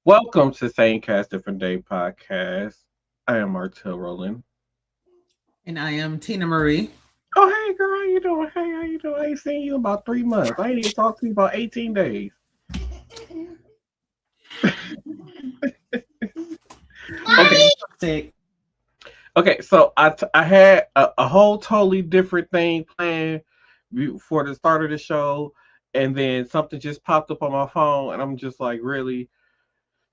Welcome to Same Cast Different Day podcast. I am Martel Roland. And I am Tina Marie. Oh hey girl, how you doing? Hey, how you doing? I ain't seen you in about 3 months. I ain't even talked to you about 18 days. Okay, Sick. okay. So I had a whole totally different thing planned for the start of the show, and then something just popped up on my phone, and I'm just like, really?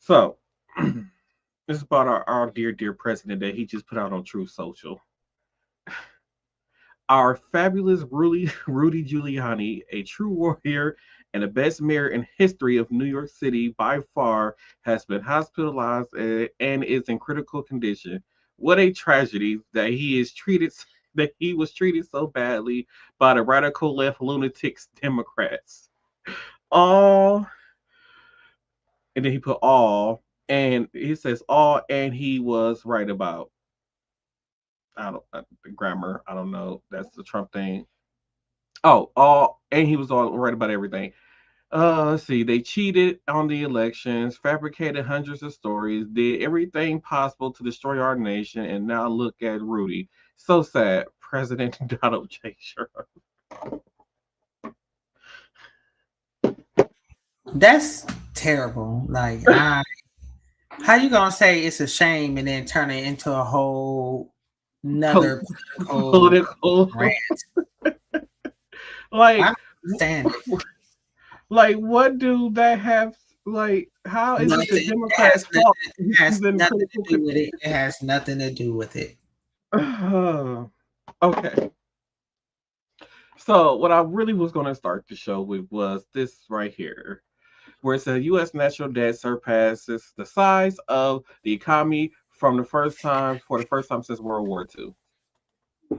So this is about our dear president that he just put out on Truth Social. Our fabulous Rudy Giuliani, a true warrior and the best mayor in history of New York City by far, has been hospitalized and is in critical condition. What a tragedy that he was treated so badly by the radical left lunatics Democrats. All and then he put all and he says all and he was right about. I don't the grammar. I don't know. That's the Trump thing. Oh, all and he was all right about everything. Let's see. They cheated on the elections, fabricated hundreds of stories, did everything possible to destroy our nation, and now look at Rudy. So sad, President Donald J. Trump. That's terrible. How you gonna say it's a shame and then turn it into a whole another political Political, rant? I like, don't understand it. like, what do that have? Like, how is it the Nothing. It has Democrats' nothing. fault? It has He's in nothing to critical. do with it. It has nothing to do with it. Okay. So what I really was going to start the show with was this right here, where it says U.S. national debt surpasses the size of the economy for the first time since World War II.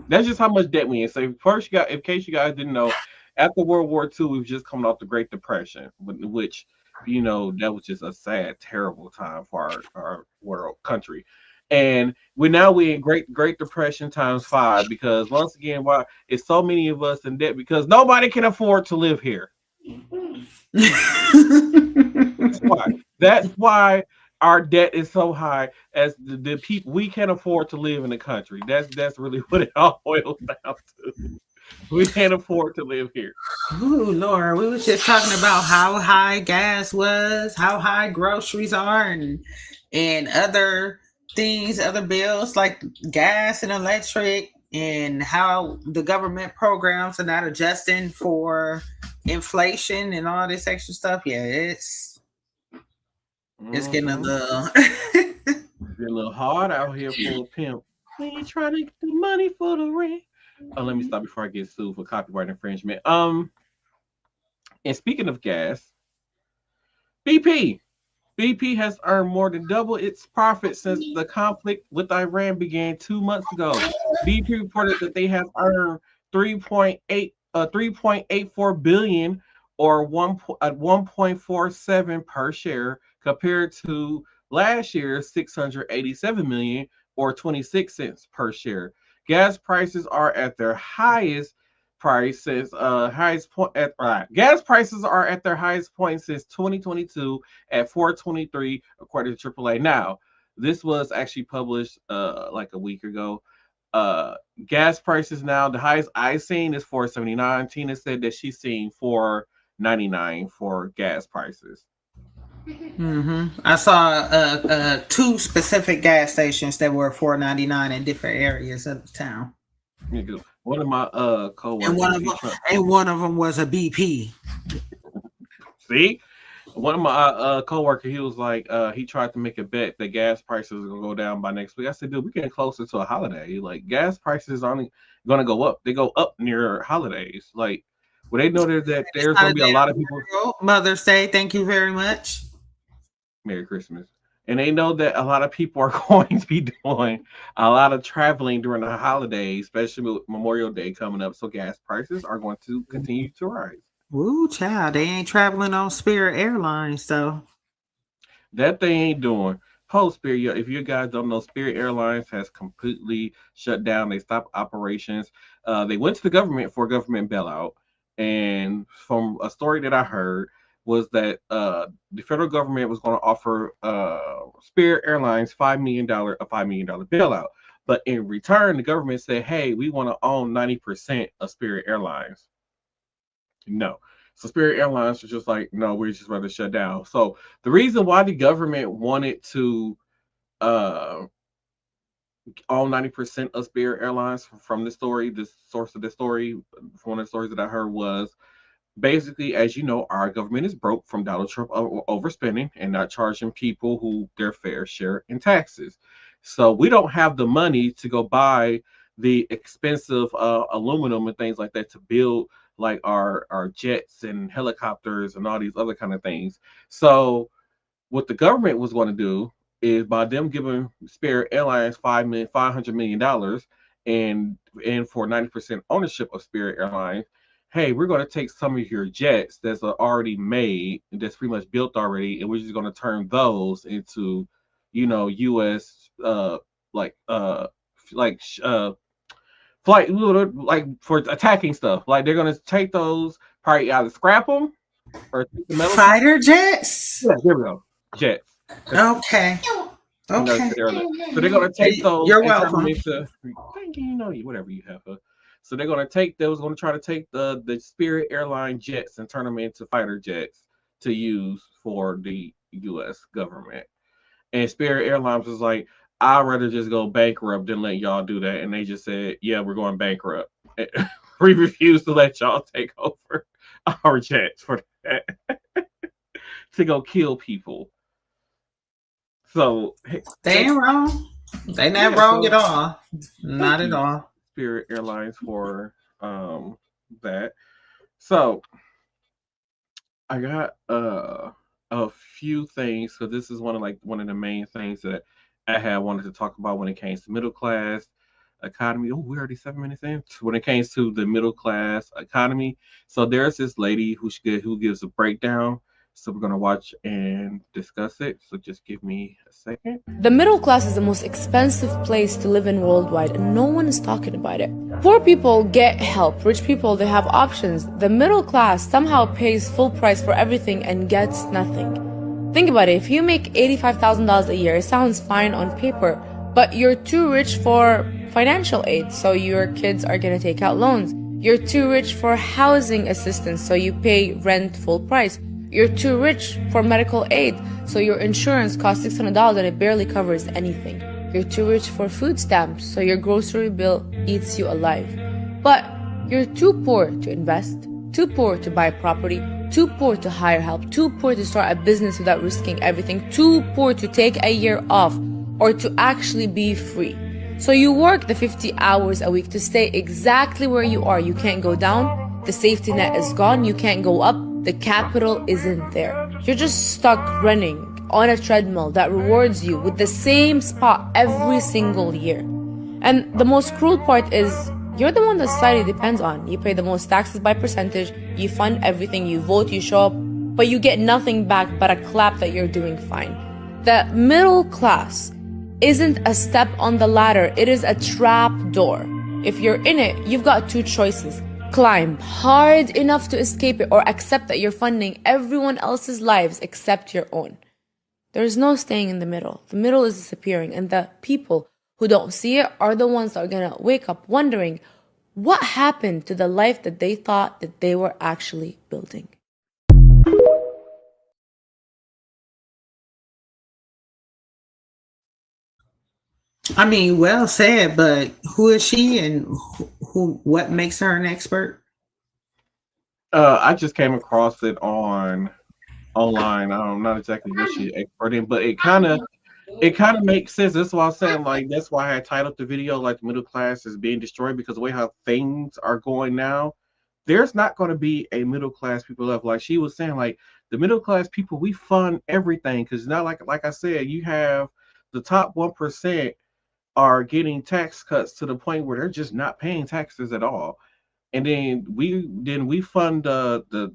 That's just how much debt we in. So first, in case you guys didn't know, after World War II, we was just coming off the Great Depression, which that was just a sad, terrible time for our world country. And we in Great Depression times five because once again, why is so many of us in debt because nobody can afford to live here. That's why. That's why our debt is so high as the people we can't afford to live in the country. That's really what it all boils down to. We can't afford to live here. Ooh, Lord, we was just talking about how high gas was, how high groceries are, and other things, other bills like gas and electric, and how the government programs are not adjusting for inflation and all this extra stuff. Yeah, it's getting a Mm-hmm. little. Be a little hard out here for a pimp. When you try to get the money for the rent. Oh, let me stop before I get sued for copyright infringement. And speaking of gas, BP. BP has earned more than double its profit since the conflict with Iran began 2 months ago. BP reported that they have earned 3.84 billion or 1.47 per share compared to last year's 687 million or 26 cents per share. Gas prices are at their highest point at gas prices are at their highest point since 2022 at 423 according to AAA. Now, this was actually published like a week ago. Gas prices now the highest I seen is 479. Tina said that she's seen 499 for gas prices. I saw two specific gas stations that were 4.99 in different areas of the town, One of my and one coworkers, of them and one of them was a BP. see one of my coworker, he was like, he tried to make a bet that gas prices are gonna go down by next week. I said, dude, we're getting closer to a holiday. Like gas prices aren't gonna go up. They go up near holidays. Like, well, they know that It's there's not gonna a be a lot of people. damn Mother's Day. Thank you very much. Merry Christmas. And they know that a lot of people are going to be doing a lot of traveling during the holidays, especially with Memorial Day coming up. So gas prices are going to continue to rise. Woo, child, they ain't traveling on Spirit Airlines though. That they ain't doing. Post Spirit, if you guys don't know, Spirit Airlines has completely shut down. They stopped operations. They went to the government for a government bailout. And from a story that I heard, was that the federal government was going to offer Spirit Airlines a $5 million bailout. But in return, the government said, "Hey, we want to own 90% of Spirit Airlines." No. So Spirit Airlines was just like, "No, we just rather shut down." So the reason why the government wanted to uh, own 90% of Spirit Airlines from the story, the source of the story, from one of the stories that I heard was basically, as you know, our government is broke from Donald Trump overspending and not charging people who their fair share in taxes. So we don't have the money to go buy the expensive aluminum and things like that to build like our jets and helicopters and all these other kind of things. So what the government was going to do is by them giving Spirit Airlines $500 million and for 90% ownership of Spirit Airlines, hey, we're going to take some of your jets that's already made, that's pretty much built already, and we're just going to turn those into, U.S. Like like flight like for attacking stuff. Like they're going to take those, probably either scrap them or take the metal. Fighter jets. Yeah, there we go. Jets. Okay. Okay. So they're gonna take those You're and turn them welcome. into thank you, whatever you have. So they're gonna take they was gonna try to take the Spirit Airline jets and turn them into fighter jets to use for the US government. And Spirit Airlines was like, I'd rather just go bankrupt than let y'all do that. And they just said, yeah, we're going bankrupt. We refuse to let y'all take over our jets for that to go kill people. So they ain't wrong. They not wrong at all. Not at all. Spirit Airlines for that. So I got a few things. So this is one of the main things that I had wanted to talk about when it came to middle class economy. Oh, we're already 7 minutes in. When it came to the middle class economy, so there's this lady who gives a breakdown. So we're going to watch and discuss it. So just give me a second. The middle class is the most expensive place to live in worldwide, and no one is talking about it. Poor people get help. Rich people, they have options. The middle class somehow pays full price for everything and gets nothing. Think about it. If you make $85,000 a year, it sounds fine on paper, but you're too rich for financial aid, so your kids are going to take out loans. You're too rich for housing assistance, so you pay rent full price. You're too rich for medical aid, so your insurance costs $600 and it barely covers anything. You're too rich for food stamps, so your grocery bill eats you alive. But you're too poor to invest, too poor to buy property, too poor to hire help, too poor to start a business without risking everything, too poor to take a year off or to actually be free. So you work the 50 hours a week to stay exactly where you are. You can't go down, the safety net is gone, you can't go up, the capital isn't there. You're just stuck running on a treadmill that rewards you with the same spot every single year. And the most cruel part is you're the one that society depends on. You pay the most taxes by percentage, you fund everything, you vote, you show up, but you get nothing back but a clap that you're doing fine. The middle class isn't a step on the ladder, it is a trap door. If you're in it, you've got two choices. Climb hard enough to escape it or accept that you're funding everyone else's lives except your own. There's no staying in the middle. The middle is disappearing, and the people who don't see it are the ones that are gonna wake up wondering what happened to the life that they thought that they were actually building. I mean, well said, but who is she and what makes her an expert? I just came across it online. I'm not exactly what she expert in, but it kind of makes sense. That's why I'm saying, like, that's why I titled the video like the middle class is being destroyed, because the way how things are going now, there's not going to be a middle class people left. Like she was saying, like the middle class people, we fund everything because not like I said, you have the top 1% are getting tax cuts to the point where they're just not paying taxes at all. And then we fund the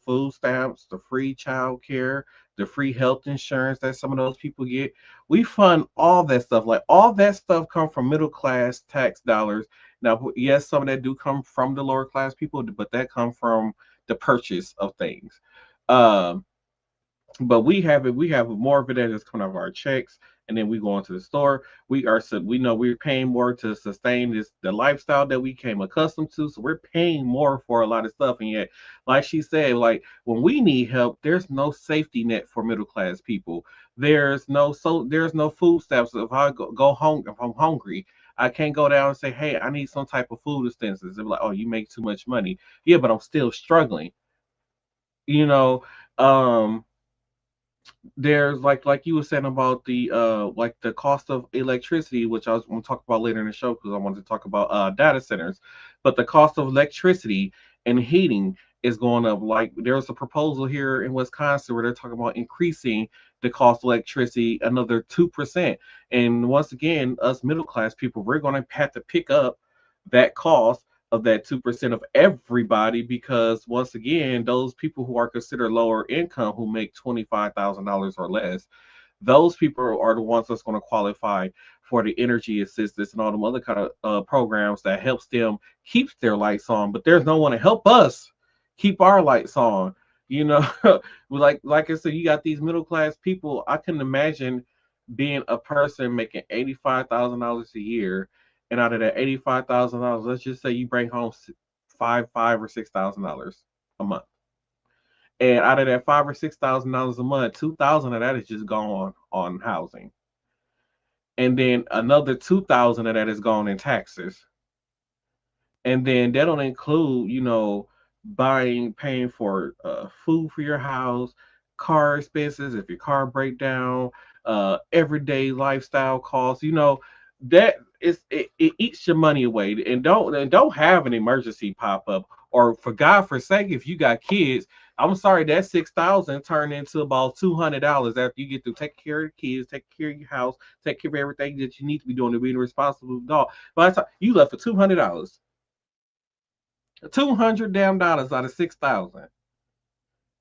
food stamps, the free child care, the free health insurance that some of those people get. We fund all that stuff. Like all that stuff come from middle class tax dollars. Now, yes, some of that do come from the lower class people, but that come from the purchase of things. Um, but we have more of it that is coming out of our checks, and then we go into the store. We know we're paying more to sustain the lifestyle that we came accustomed to, so we're paying more for a lot of stuff. And yet, like she said, like when we need help, there's no safety net for middle class people. There's no food stamps. If I go home, if I'm hungry, I can't go down and say, hey, I need some type of food assistance. They're like, oh, you make too much money. Yeah, but I'm still struggling, you know. um there's like you were saying about the like the cost of electricity, which I was going to talk about later in the show because I wanted to talk about data centers. But the cost of electricity and heating is going up. Like there's a proposal here in Wisconsin where they're talking about increasing the cost of electricity another 2%. And once again, us middle class people, we're going to have to pick up that cost of that 2% of everybody, because once again, those people who are considered lower income, who make $25,000 or less, those people are the ones that's going to qualify for the energy assistance and all them other kind of programs that helps them keep their lights on. But there's no one to help us keep our lights on. You know, like I said, you got these middle class people. I can imagine being a person making $85,000 a year, and out of that $85,000, let's just say you bring home five or $6,000 a month. And out of that $5,000 or $6,000 a month, 2,000 of that is just gone on housing, and then another 2,000 of that is gone in taxes, and then that don't include, paying for food for your house, car expenses if your car break down, everyday lifestyle costs. That it eats your money away, and don't have an emergency pop up, or for God for sake, if you got kids. I'm sorry, that 6,000 turned into about $200 after you get to take care of the kids, take care of your house, take care of everything that you need to be doing to be a responsible adult. By the time you left for $200, 200 damn dollars out of 6,000.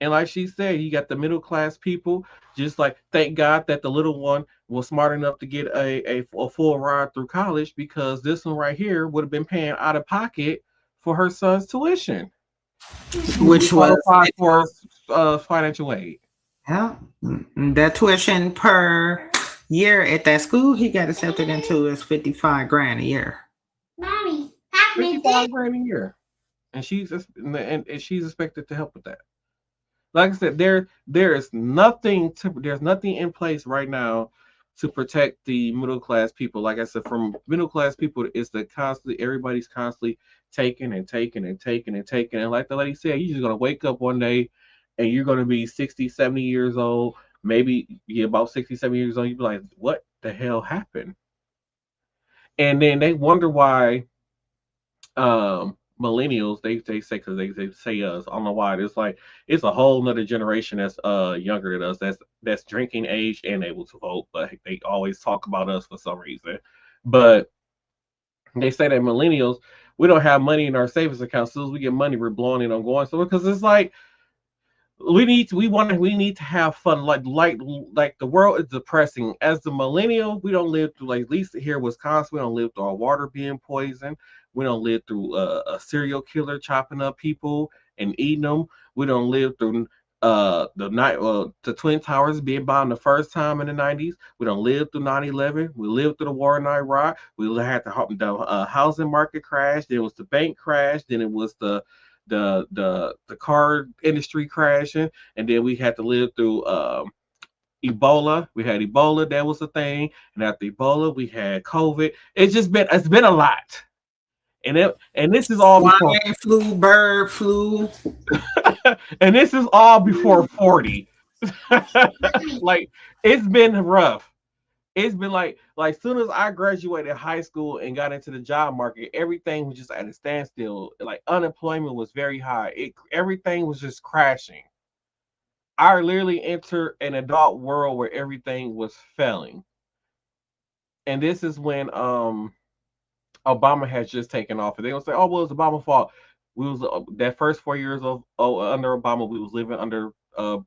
And like she said, you got the middle class people. Just like, thank God that the little one was smart enough to get a full ride through college, because this one right here would have been paying out of pocket for her son's tuition. She would which was qualify for financial aid. yeah, that tuition per year at that school he got accepted into is 55 grand a year. Mommy, pack me this. 55 grand a year. And she's expected to help with that. Like I said, there's nothing in place right now to protect the middle class people. Like I said, from middle class people, it's the constantly everybody's constantly taking and taking and taking and taking. And like the lady said, you're just gonna wake up one day and you're gonna be 60, 70 years old, maybe you're about 67 years old, you'd be like, what the hell happened? And then they wonder why millennials, they say, because they say us, I don't know why, it's like it's a whole nother generation that's younger than us, that's drinking age and able to vote, but they always talk about us for some reason. But they say that millennials, we don't have money in our savings account. As soon as we get money, we're blowing it on going somewhere, because it's like we need to have fun. Like the world is depressing. As the millennial, we don't live through, like at least here in Wisconsin, we don't live through our water being poisoned. We don't live through a serial killer chopping up people and eating them. We don't live through the Twin Towers being bombed the first time in the 90s. We don't live through 9/11. We lived through the war in Iraq. We had the housing market crash. Then it was the bank crash. Then it was the car industry crashing, and then we had to live through Ebola. We had Ebola, that was a thing, and after Ebola, we had COVID. It's been a lot, and this is all before Swine flu, bird flu. and this is all before 40. Like, it's been rough. It's been like soon as I graduated high school and got into the job market, everything was just at a standstill. Like, unemployment was very high. Everything was just crashing. I literally entered an adult world where everything was failing. And this is when Obama has just taken off. And they gonna say, "Oh, well, it's Obama's fault." We was that first 4 years of under Obama, we was living under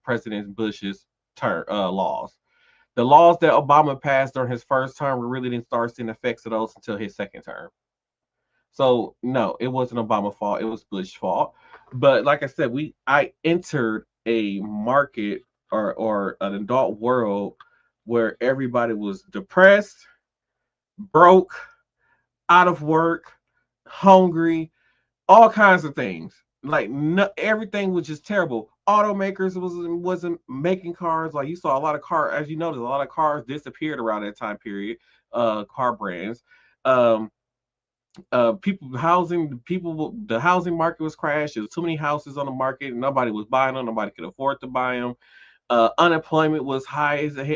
President Bush's term laws. The laws that Obama passed during his first term, we really didn't start seeing effects of those until his second term. So no, it wasn't Obama's fault. It was Bush's fault. But like I said, I entered a market or an adult world where everybody was depressed, broke, out of work, hungry, all kinds of things. Like no, everything was just terrible. Automakers wasn't making cars. Like you saw a lot of car, as you noticed, a lot of cars disappeared around that time period. Car brands. Um, the housing market was crashed. There was too many houses on the market. Nobody was buying them. Nobody could afford to buy them. Unemployment was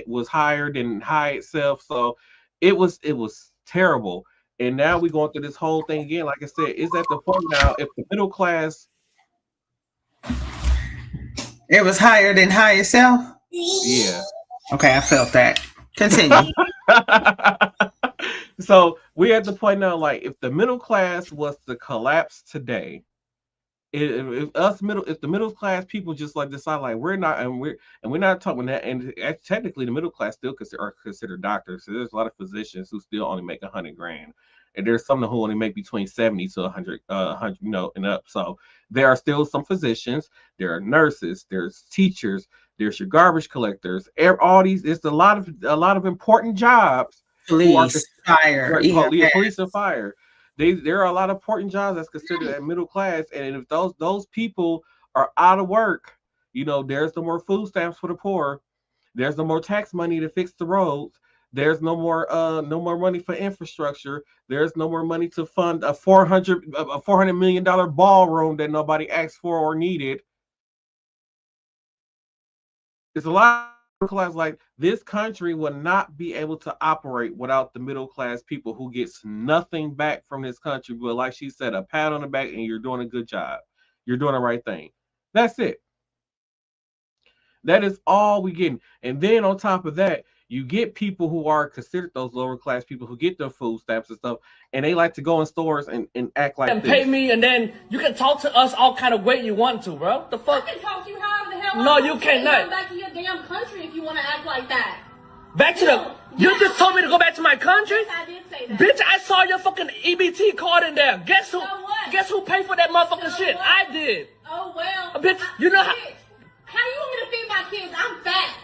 was higher than high itself. So it was terrible. And now we're going through this whole thing again. Like I said, it's at the point now if the middle class, It was higher than high itself. yeah. Okay, I felt that. Continue. So we're at the point now, like if the middle class was to collapse today, if the middle class people just like decide like we're not talking that, and technically the middle class still are considered doctors. So there's a lot of physicians who still only make 100 grand, and there's some who only make between 70 to 100, and up. So there are still some physicians, there are nurses, there's teachers, there's your garbage collectors, all these. It's a lot of important jobs. Police, fire, Police and fire. There are a lot of important jobs that's considered at middle class, and if those people are out of work, there's no more food stamps for the poor. There's no more tax money to fix the roads. There's no more money for infrastructure. There's no more money to fund a $400 million ballroom that nobody asked for or needed. It's a lot of class. Like this country will not be able to operate without the middle class people who gets nothing back from this country. But like she said, a pat on the back and you're doing a good job. You're doing the right thing. That's it. That is all we get. And then on top of that, you get people who are considered those lower class people who get their food stamps and stuff, and they like to go in stores and act like and this. pay me, and then you can talk to us all kind of way you want to, bro. The fuck? I can talk to you however the hell No, I you want. cannot. Go back to your damn country if you want to act like that. Back to the. You just told me to go back to my country. Yes, I did say that. Bitch, I saw your fucking EBT card in there. Guess who? So what? Guess who paid for that motherfucking So shit? what? I did. Oh well. Bitch, you know how. How you want me to feed my kids? I'm fat.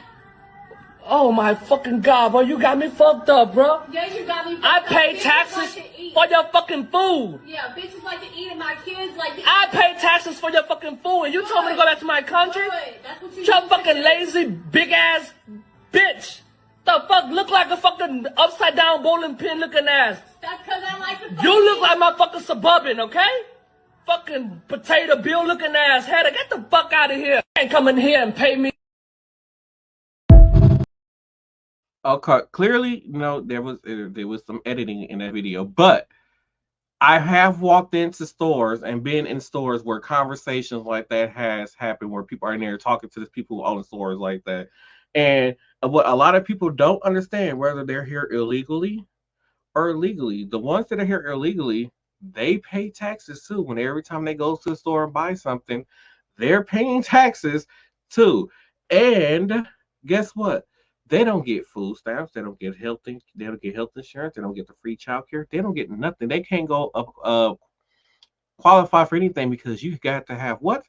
Oh my fucking god, bro, you got me fucked up, bro. Yeah, you got me fucked I up. pay Bitches taxes like to eat. for your fucking food. Yeah, bitches like to eat and my kids like to eat. I pay taxes for your fucking food, and you told me to go back to my country? Good. That's what you Your need to fucking do. lazy, big ass bitch. The fuck look like a fucking upside down bowling pin looking ass. That's because I like to You look like my fucking suburban, okay? Fucking potato bill looking ass header. Get the fuck out of here. Ain't come in here and pay me. Okay, clearly, there was some editing in that video, but I have walked into stores and been in stores where conversations like that has happened, where people are in there talking to the people who own stores like that. And what a lot of people don't understand, whether they're here illegally or legally, the ones that are here illegally, they pay taxes too. When every time they go to the store and buy something, they're paying taxes too. And guess what? They don't get food stamps. They don't get health insurance. They don't get the free childcare. They don't get nothing. They can't go qualify for anything because you got to have what?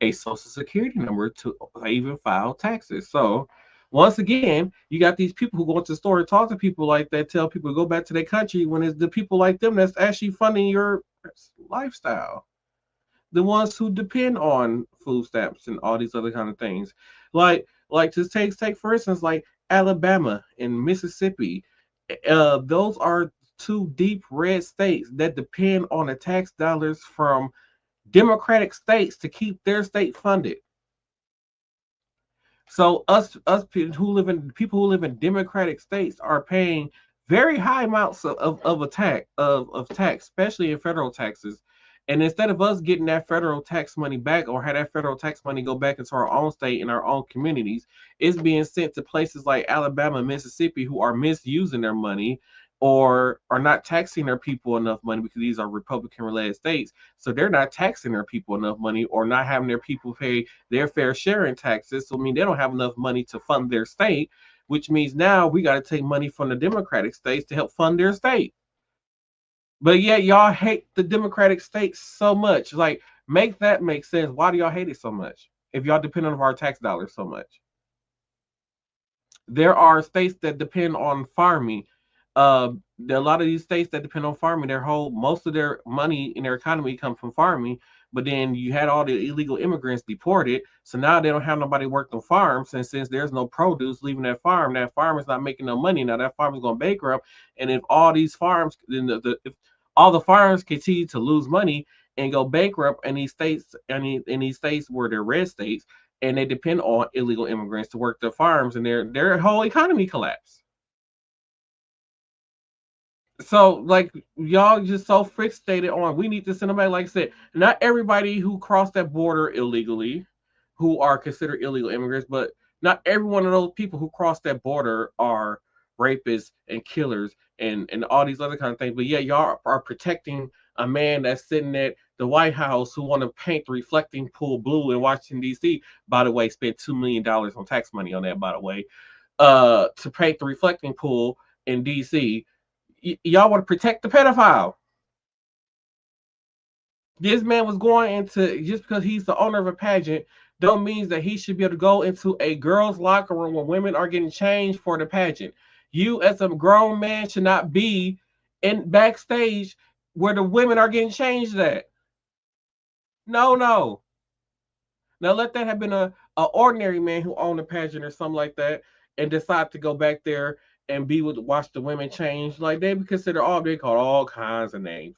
A social security number to even file taxes. So once again, you got these people who go into the store and talk to people like that, tell people to go back to their country when it's the people like them that's actually funding your lifestyle. The ones who depend on food stamps and all these other kind of things. Like to take for instance, like Alabama and Mississippi. Those are two deep red states that depend on the tax dollars from Democratic states to keep their state funded. So people who live in Democratic states are paying very high amounts of tax, especially in federal taxes. And instead of us getting that federal tax money back or have that federal tax money go back into our own state and our own communities, it's being sent to places like Alabama and Mississippi who are misusing their money or are not taxing their people enough money because these are Republican-led states. So they're not taxing their people enough money or not having their people pay their fair share in taxes. So I mean, they don't have enough money to fund their state, which means now we got to take money from the Democratic states to help fund their state. But yet y'all hate the Democratic states so much. Like, make that make sense. Why do y'all hate it so much? if y'all depend on our tax dollars so much. There are states that depend on farming. There are a lot of these states that depend on farming. Most of their money in their economy comes from farming. But then you had all the illegal immigrants deported, so now they don't have nobody work on farms. And since there's no produce leaving that farm is not making no money. Now that farm is going bankrupt. And if all these farms, if all the farms continue to lose money and go bankrupt, in these states, in these states where they're red states, and they depend on illegal immigrants to work their farms, and their whole economy collapse. So like y'all just so fixated on we need to send them back. Like I said, not everybody who crossed that border illegally, who are considered illegal immigrants, but not every one of those people who cross that border are rapists and killers and all these other kind of things. But yeah, y'all are protecting a man that's sitting at the White House who want to paint the reflecting pool blue in Washington D.C. By the way, spent $2 million on tax money on that. By the way, to paint the reflecting pool in D.C. Y'all want to protect the pedophile. This man was going into, just because he's the owner of a pageant, don't mean that he should be able to go into a girl's locker room where women are getting changed for the pageant. You, as a grown man, should not be in backstage where the women are getting changed at. No. Now let that have been a ordinary man who owned a pageant or something like that and decide to go back there and watch the women change. Like they be called all kinds of names.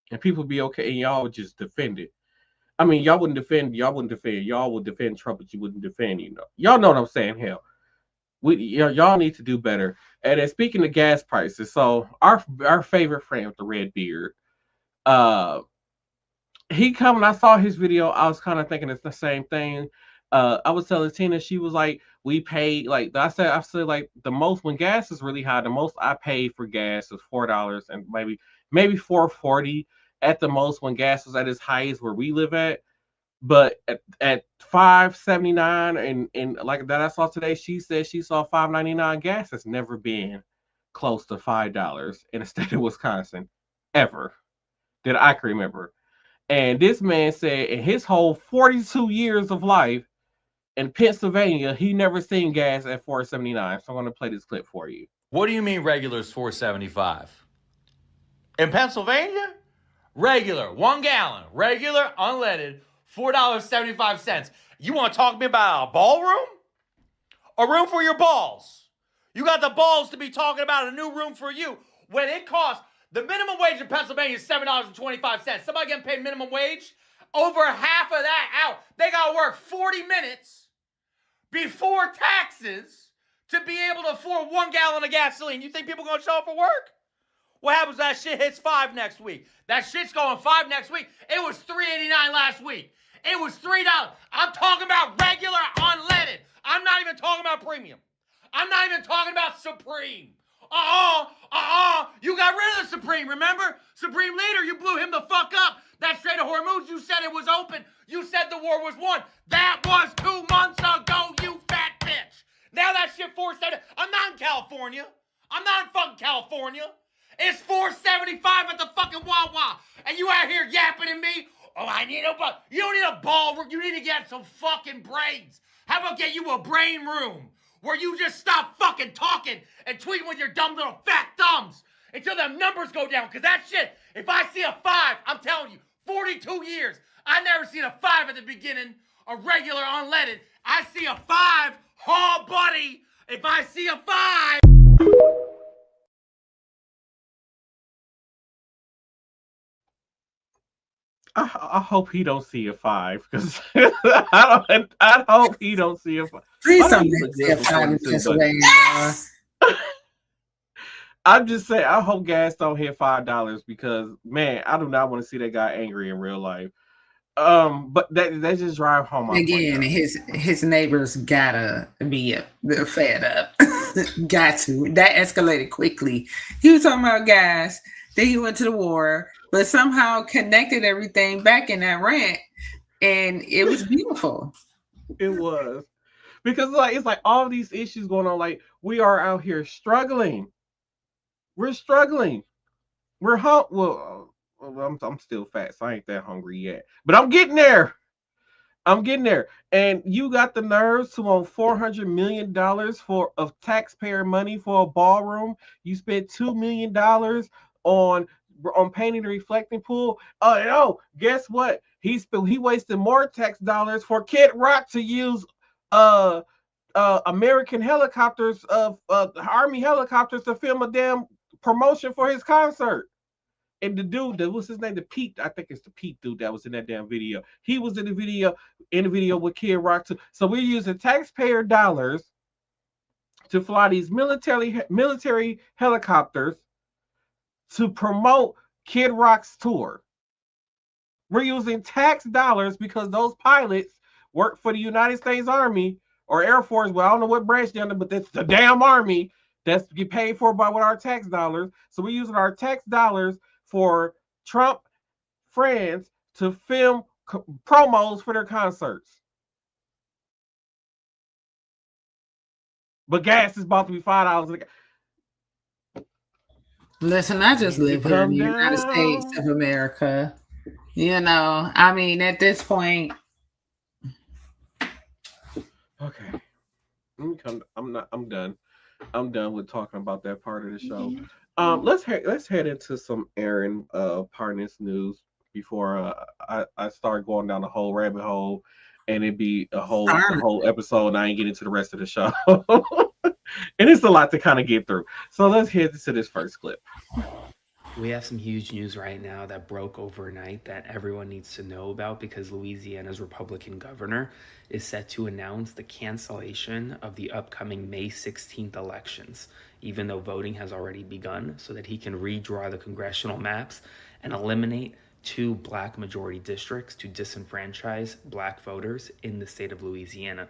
And people be okay, and y'all would just defend it. I mean, y'all wouldn't defend. Y'all would defend Trump, but you wouldn't defend, Y'all know what I'm saying, hell. Y'all need to do better. And then speaking of gas prices, so our favorite friend with the red beard, he come and I saw his video. I was kind of thinking it's the same thing. I was telling Tina, she was like, we paid, like I said like the most, when gas is really high, the most I paid for gas was $4 and maybe $4.40 at the most when gas was at its highest where we live at. But at $5.79 and like that I saw today, she said she saw $5.99. Gas has never been close to $5 in the state of Wisconsin ever that I can remember. And this man said in his whole 42 years of life in Pennsylvania, he never seen gas at $4.79. So I'm going to play this clip for you. What do you mean regular is $4.75? In Pennsylvania, regular, 1 gallon, regular, unleaded, $4.75. You want to talk to me about a ballroom? A room for your balls. You got the balls to be talking about a new room for you when it costs, the minimum wage in Pennsylvania is $7.25. Somebody getting paid minimum wage? Over half of that out. They got to work 40 minutes before taxes to be able to afford 1 gallon of gasoline. You think people going to show up for work? What happens when that shit hits $5 next week? That shit's going $5 next week. It was $3.89 last week. It was $3. I'm talking about regular unleaded. I'm not even talking about premium. I'm not even talking about Supreme. You got rid of the Supreme, remember? Supreme Leader, you blew him the fuck up. That Strait of Hormuz, you said it was open. You said the war was won. That was 2 months ago, you fat bitch. Now that shit $4.70. I'm not in California. I'm not in fucking California. It's $4.75 at the fucking Wawa. And you out here yapping at me? Oh, I need a ball. You don't need a ball. You need to get some fucking brains. How about get you a brain room where you just stop fucking talking and tweeting with your dumb little fat thumbs until the numbers go down. Because that shit, if I see a 5, I'm telling you, 42 years, I never seen a 5 at the beginning, a regular unleaded. I see a 5, oh, buddy. If I see a 5. I hope he don't see a 5 because I hope he don't see a 5. Please don't make me a 5 in Pennsylvania. I'm just saying, I hope gas don't hit $5 because man, I do not want to see that guy angry in real life. But that just drive home again. His neighbors gotta be fed up. Got to. That escalated quickly. He was talking about gas. Then he went to the war, but somehow connected everything back in that rant, and it was beautiful. It was because it's like all these issues going on. Like we are out here struggling. We're struggling. We're Well, I'm still fat, so I ain't that hungry yet. But I'm getting there. I'm getting there. And you got the nerves to want $400 million for of taxpayer money for a ballroom. You spent $2 million on painting the reflecting pool. Oh no, guess what? He wasted more tax dollars for Kid Rock to use uh American helicopters of Army helicopters to film a damn promotion for his concert. And the dude, what's his name? The Pete, I think it's the Pete dude that was in that damn video. He was in the video with Kid Rock too. So we're using taxpayer dollars to fly these military helicopters to promote Kid Rock's tour. We're using tax dollars because those pilots work for the United States Army or Air Force. Well, I don't know what branch they're under, but that's the damn Army that's get paid for by with our tax dollars. So we're using our tax dollars for Trump friends to film promos for their concerts. But gas is about to be $5. Listen, I just live here in the United States of America. I mean, at this point. Okay. I'm done. I'm done with talking about that part of the show. Let's head into some Aaron Parnas news before I start going down the whole rabbit hole, and it'd be a whole episode, and I ain't get into the rest of the show. And it's a lot to kind of get through. So let's head to this first clip. We have some huge news right now that broke overnight that everyone needs to know about because Louisiana's Republican governor is set to announce the cancellation of the upcoming May 16th elections, even though voting has already begun, so that he can redraw the congressional maps and eliminate 2 black majority districts to disenfranchise black voters in the state of Louisiana.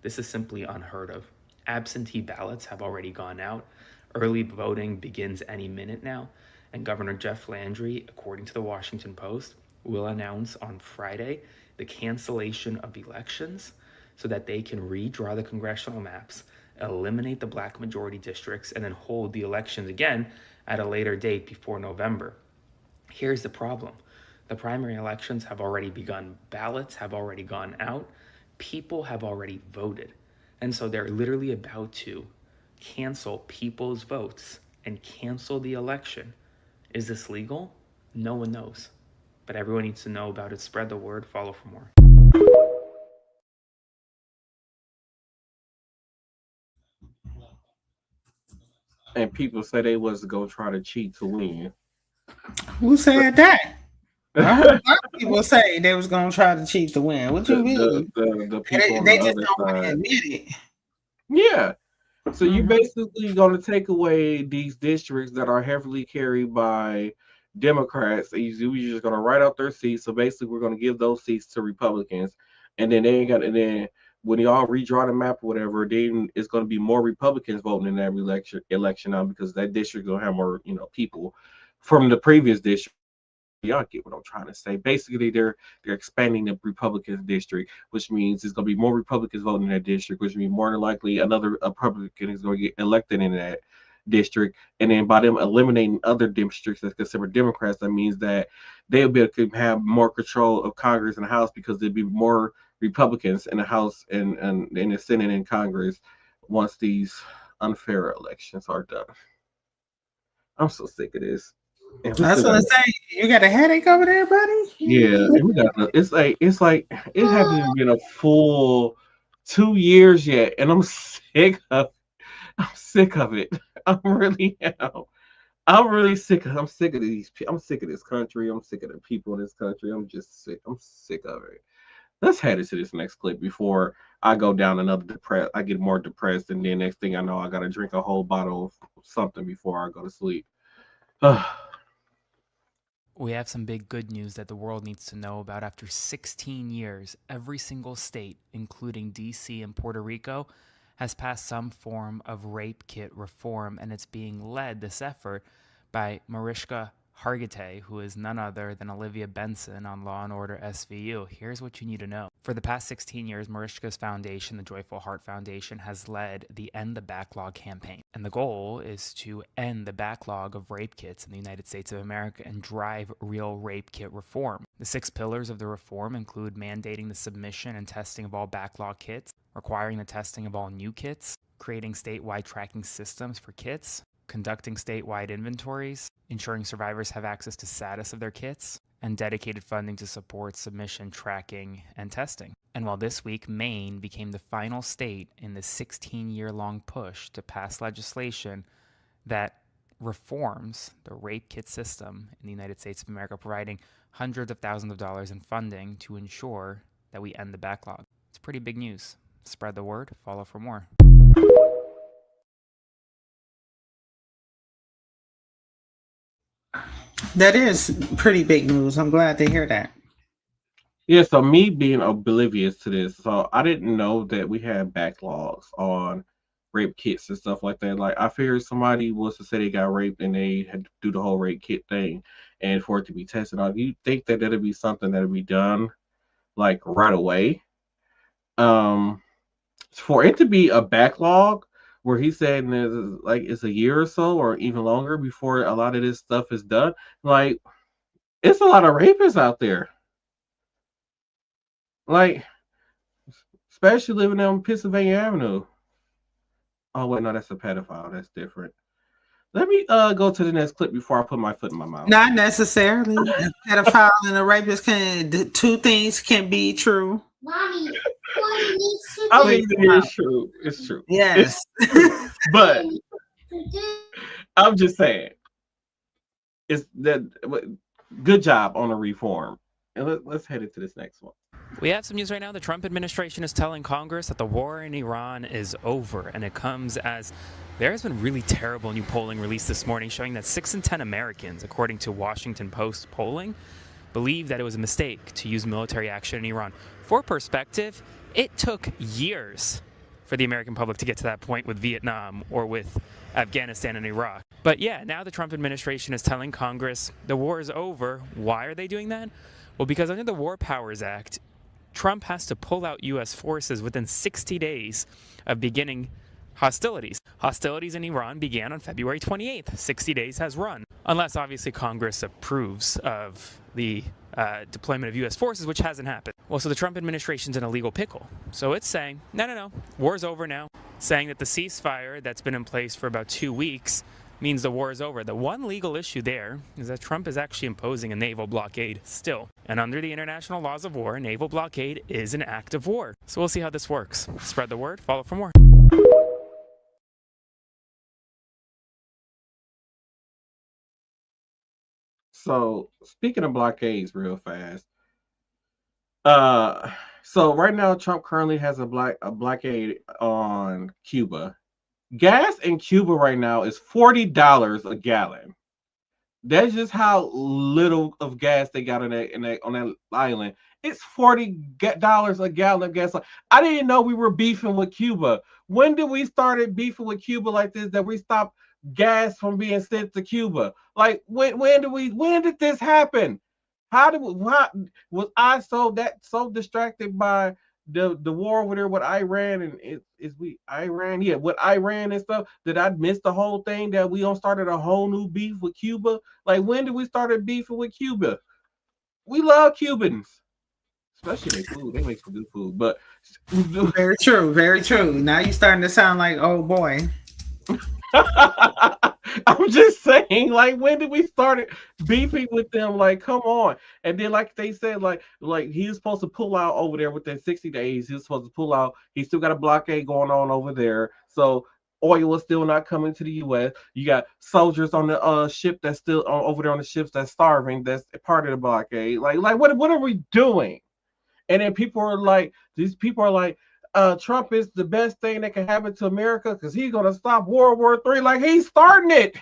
This is simply unheard of. Absentee ballots have already gone out. Early voting begins any minute now. And Governor Jeff Landry, according to the Washington Post, will announce on Friday the cancellation of elections so that they can redraw the congressional maps, eliminate the black majority districts, and then hold the elections again at a later date before November. Here's the problem. The primary elections have already begun. Ballots have already gone out. People have already voted. And so they're literally about to cancel people's votes and cancel the election. Is this legal? No one knows. But everyone needs to know about it. Spread the word. Follow for more. And people say they was going to try to cheat to win. Who said that? I heard a lot of people say they was going to try to cheat to win. What you mean? The people they just don't want to admit it. Yeah. So you're basically going to take away these districts that are heavily carried by Democrats. You're just going to write out their seats. So basically, we're going to give those seats to Republicans, and then they ain't got. And then when y'all redraw the map or whatever, then it's going to be more Republicans voting in that election now because that district going to have more, people from the previous district. Y'all get what I'm trying to say. Basically, they're expanding the Republican district, which means it's going to be more Republicans voting in that district, which means more than likely another Republican is going to get elected in that district. And then by them eliminating other districts that's considered Democrats, that means that they'll be able to have more control of Congress and the House because there'll be more Republicans in the House and in the Senate and Congress once these unfair elections are done. I'm so sick of this. That's what I say. You got a headache over there, buddy? Yeah, it's like it hasn't even been a full 2 years yet, and I'm sick of it. I really am. I'm really sick of. I'm sick of these. I'm sick of this country. I'm sick of the people in this country. I'm just sick. I'm sick of it. Let's head into this next clip before I go down another I get more depressed, and then next thing I know, I gotta drink a whole bottle of something before I go to sleep. We have some big good news that the world needs to know about. After 16 years, every single state, including DC and Puerto Rico, has passed some form of rape kit reform, and it's being led, this effort, by Mariska Hargitay, who is none other than Olivia Benson on Law & Order SVU. Here's what you need to know. For the past 16 years, Mariska's foundation, the Joyful Heart Foundation, has led the End the Backlog campaign. And the goal is to end the backlog of rape kits in the United States of America and drive real rape kit reform. The 6 pillars of the reform include mandating the submission and testing of all backlog kits, requiring the testing of all new kits, creating statewide tracking systems for kits, conducting statewide inventories, ensuring survivors have access to status of their kits, and dedicated funding to support submission, tracking, and testing. And while this week Maine became the final state in the 16-year-long push to pass legislation that reforms the rape kit system in the United States of America, providing hundreds of thousands of dollars in funding to ensure that we end the backlog. It's pretty big news. Spread the word, follow for more. That is pretty big news. I'm glad to hear that. Yeah, so me being oblivious to this, so I didn't know that we had backlogs on rape kits and stuff like that. Like, I figured somebody was to say they got raped and they had to do the whole rape kit thing and for it to be tested on. You think that that'd be something that'd be done like right away? For it to be a backlog where he said like it's a year or so or even longer before a lot of this stuff is done, like it's a lot of rapists out there. Like, especially living on Pennsylvania Avenue. Oh wait, no, that's a pedophile. That's different. Let me go to the next clip before I put my foot in my mouth. Not necessarily. A pedophile and a rapist the 2 things can be true. Mommy, what needs to I mean, it's true. It's true. Yes. But I'm just saying, it's that good job on the reform. And let's head into this next one. We have some news right now. The Trump administration is telling Congress that the war in Iran is over, and it comes as there has been really terrible new polling released this morning showing that 6 in 10 Americans, according to Washington Post polling, believe that it was a mistake to use military action in Iran. For perspective, it took years for the American public to get to that point with Vietnam or with Afghanistan and Iraq. But yeah, now the Trump administration is telling Congress the war is over. Why are they doing that? Well, because under the War Powers Act, Trump has to pull out U.S. forces within 60 days of beginning hostilities. Hostilities in Iran began on February 28th. 60 days has run. Unless, obviously, Congress approves of the deployment of U.S. forces, which hasn't happened. Well, so the Trump administration's in a legal pickle. So it's saying, no, war's over now. Saying that the ceasefire that's been in place for about 2 weeks means the war is over. The one legal issue there is that Trump is actually imposing a naval blockade still. And under the international laws of war, a naval blockade is an act of war. So we'll see how this works. Spread the word, follow for more. So speaking of blockades real fast, so right now Trump currently has a blockade on Cuba. Gas in Cuba right now is $40 a gallon. That's just how little of gas they got on that island. It's $40 a gallon of gas. I didn't know we were beefing with Cuba. When did we started beefing with Cuba like this? That we stopped gas from being sent to Cuba? Like when did this happen? Was I so distracted by the war over there with Iran and with Iran and stuff that I missed the whole thing that we started a whole new beef with Cuba? Like when did we started beefing with Cuba? We love Cubans, especially their food. They make some good food, but very true, very true. Now you're starting to sound like oh boy. I'm just saying, like, when did we start beefing with them? Like, come on. And then, like they said, like he was supposed to pull out over there within 60 days. He was supposed to pull out. He still got a blockade going on over there. So oil is still not coming to the U.S. You got soldiers on the ship that's still over there on the ships that's starving. That's part of the blockade. Like what are we doing? And then these people are like, Trump is the best thing that can happen to America because he's going to stop World War III. Like, he's starting it.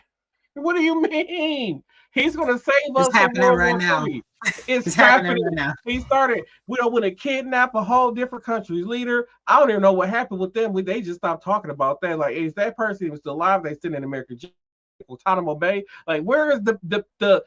What do you mean? He's going to save us from World War III. It's happening right now. He started, we don't want to kidnap a whole different country's leader. I don't even know what happened with them. They just stopped talking about that. Like, is that person even still alive? They still in American jail. Guantanamo Bay. Like, where is the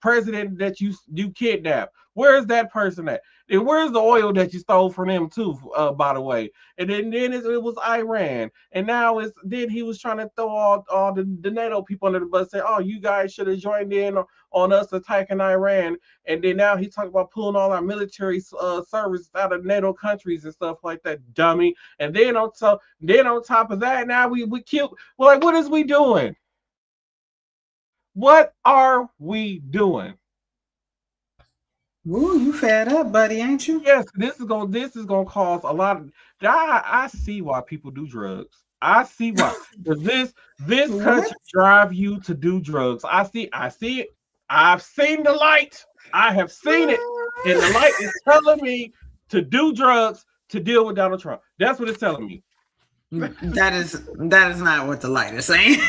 president that you kidnapped? Where is that person at? And where's the oil that you stole from them too? By the way, and then it was Iran, and now then he was trying to throw all the NATO people under the bus, saying, "Oh, you guys should have joined in on us attacking Iran." And then now he's talking about pulling all our military service out of NATO countries and stuff like that, dummy. And then on top of that, now we killed. Well, like, what is we doing? What are we doing? Ooh, you fed up, buddy, ain't you? Yes, this is gonna cause a lot of. I see why people do drugs. I see why. Because this country drive you to do drugs. I see it. I've seen the light. I have seen it, and the light is telling me to do drugs to deal with Donald Trump. That's what it's telling me. That is not what the light is saying.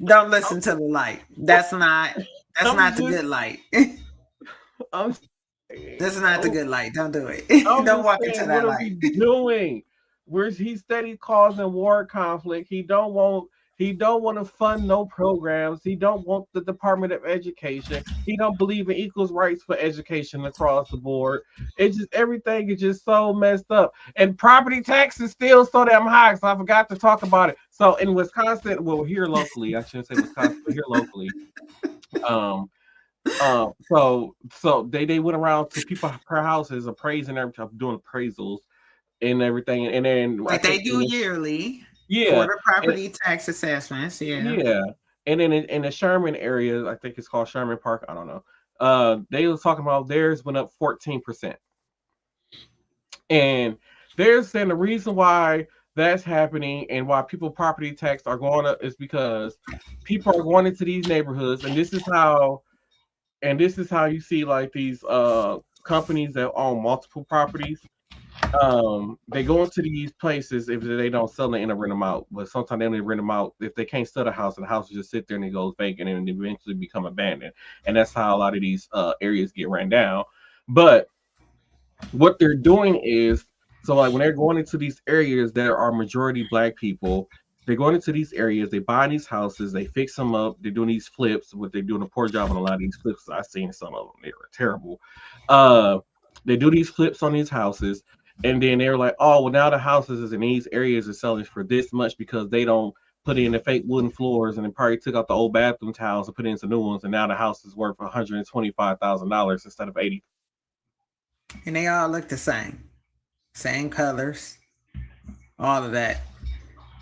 Don't listen to the light. That's not the good light. That's not the good light. Don't do it. Don't walk into that light. What are we doing? He's steady causing war conflict. He don't want to fund no programs. He don't want the Department of Education. He don't believe in equal rights for education across the board. It's just everything is just so messed up. And property tax is still so damn high. So I forgot to talk about it. So in Wisconsin, well, here locally, I shouldn't say Wisconsin, but here locally, so they went around to people per houses appraising everything, doing appraisals and everything, and then like they do yearly. Yeah, for the property tax assessments. Yeah, and then in the Sherman area, I think it's called Sherman Park. I don't know. They was talking about theirs went up 14%, and they're saying the reason why that's happening and why people property tax are going up is because people are going into these neighborhoods, and this is how you see like these companies that own multiple properties. They go into these places if they don't sell them and rent them out, but sometimes they only rent them out if they can't sell the house, and the house will just sit there and it goes vacant and eventually become abandoned. And that's how a lot of these areas get ran down. But what they're doing is, so like when they're going into these areas that are majority Black people, they're going into these areas, they buy these houses, they fix them up, they're doing these flips, but they're doing a poor job on a lot of these flips. I've seen some of them, they were terrible. They do these flips on these houses. And then they're like, oh, well, now the houses in these areas are selling for this much because they don't put in the fake wooden floors, and they probably took out the old bathroom tiles and put in some new ones. And now the house is worth $125,000 instead of $80,000. And they all look the same colors, all of that.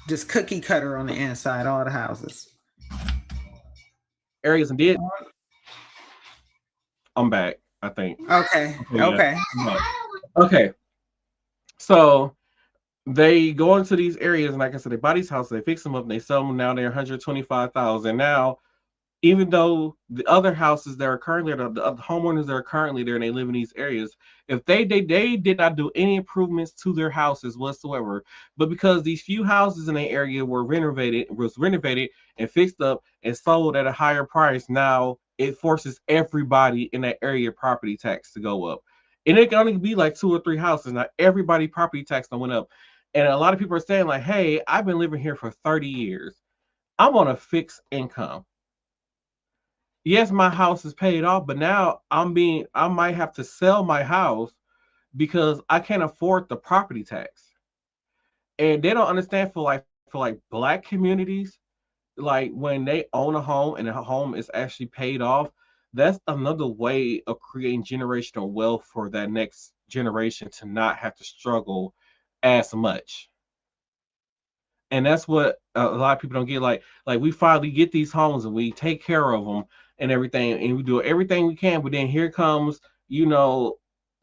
Just cookie cutter on the inside, all the houses. Areas and did. I'm back, I think. Okay. Okay. So they go into these areas, and like I said, they buy these houses, they fix them up, and they sell them. Now they're $125,000. Now, even though the other houses that are currently there, the homeowners that are currently there, and they live in these areas, if they did not do any improvements to their houses whatsoever, but because these few houses in the area were renovated and fixed up and sold at a higher price, now it forces everybody in that area property tax to go up. And it can only be like 2 or 3 houses. Not everybody property tax went up. And a lot of people are saying like, hey, I've been living here for 30 years. I'm on a fixed income. Yes, my house is paid off, but now I might have to sell my house because I can't afford the property tax. And they don't understand for Black communities, like when they own a home and the home is actually paid off, that's another way of creating generational wealth for that next generation to not have to struggle as much. And that's what a lot of people don't get. Like we finally get these homes and we take care of them and everything, and we do everything we can. But then here comes,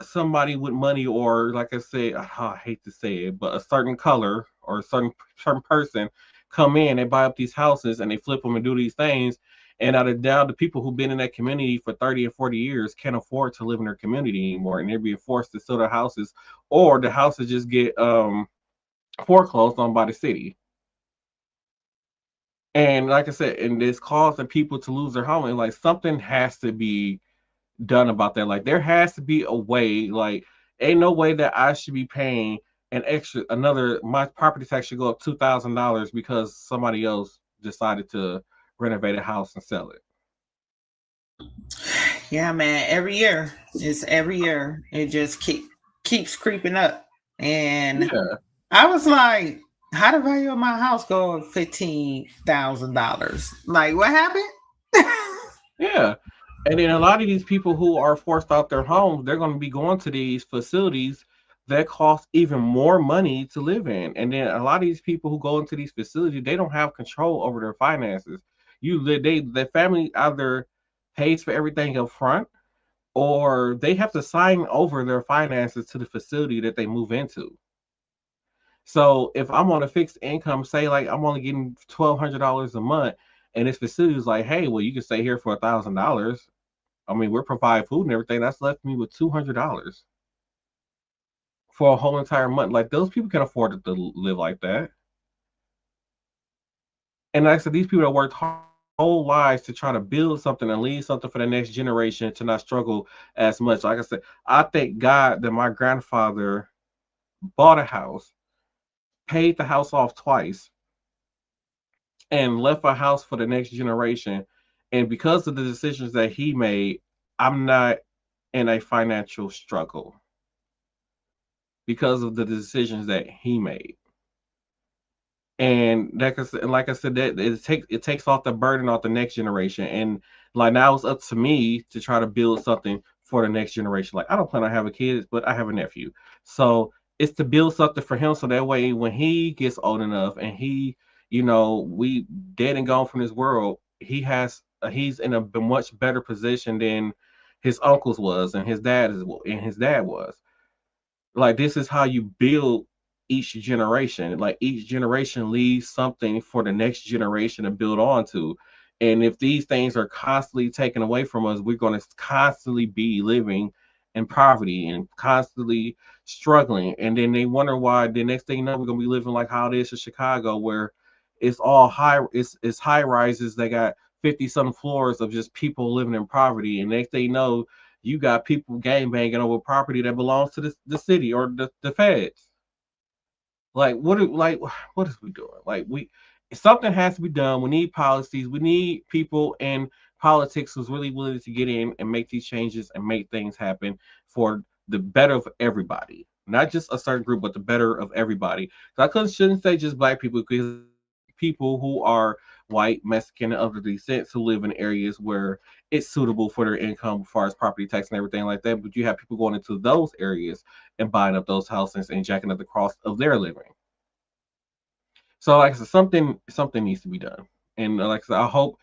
somebody with money, or like I said, I hate to say it, but a certain color or a certain person come in and buy up these houses and they flip them and do these things. And out of doubt, the people who've been in that community for 30 and 40 years can't afford to live in their community anymore. And they're being forced to sell their houses, or the houses just get foreclosed on by the city. And like I said, and this causing people to lose their home. And like something has to be done about that. Like there has to be a way, like ain't no way that I should be paying an extra my property tax should go up $2,000 because somebody else decided to renovate a house and sell it. Yeah, man. Every year, it just keeps creeping up. And Yeah. I was like, how the value of my house go up $15,000? Like, what happened? Yeah. And then a lot of these people who are forced out their homes, they're going to be going to these facilities that cost even more money to live in. And then a lot of these people who go into these facilities, they don't have control over their finances. The family either pays for everything up front, or they have to sign over their finances to the facility that they move into. So if I'm on a fixed income, say like I'm only getting $1,200 a month, and this facility is like, hey, well, you can stay here for $1,000. I mean, we're provide food and everything. That's left me with $200 for a whole entire month. Like, those people can afford to live like that. And like I said, these people that worked whole lives to try to build something and leave something for the next generation to not struggle as much. Like I said, I thank God that my grandfather bought a house, paid the house off twice, and left a house for the next generation. And because of the decisions that he made, I'm not in a financial struggle because of the decisions that he made. And like I said, that it takes off the burden off the next generation. And like, now it's up to me to try to build something for the next generation. Like, I don't plan on having kids, but I have a nephew, so it's to build something for him, so that way when he gets old enough and we dead and gone from this world, he's in a much better position than his uncles was and his dad was. Like, this is how you build each generation. Like, each generation leaves something for the next generation to build on to. And if these things are constantly taken away from us, we're going to constantly be living in poverty and constantly struggling. And then they wonder why the next thing you know, we're going to be living like how it is in Chicago, where it's all it's high rises. They got 50 some floors of just people living in poverty. And next thing you know, you got people gangbanging over property that belongs to the city or the feds. Like, what is we doing? Like, something has to be done. We need policies. We need people in politics who's really willing to get in and make these changes and make things happen for the better of everybody, not just a certain group, but the better of everybody. So shouldn't say just Black people, because people who are white, Mexican, and other descents who live in areas where it's suitable for their income as far as property tax and everything like that. But you have people going into those areas and buying up those houses and jacking up the cost of their living. So like I said, something needs to be done. And like I said, I hope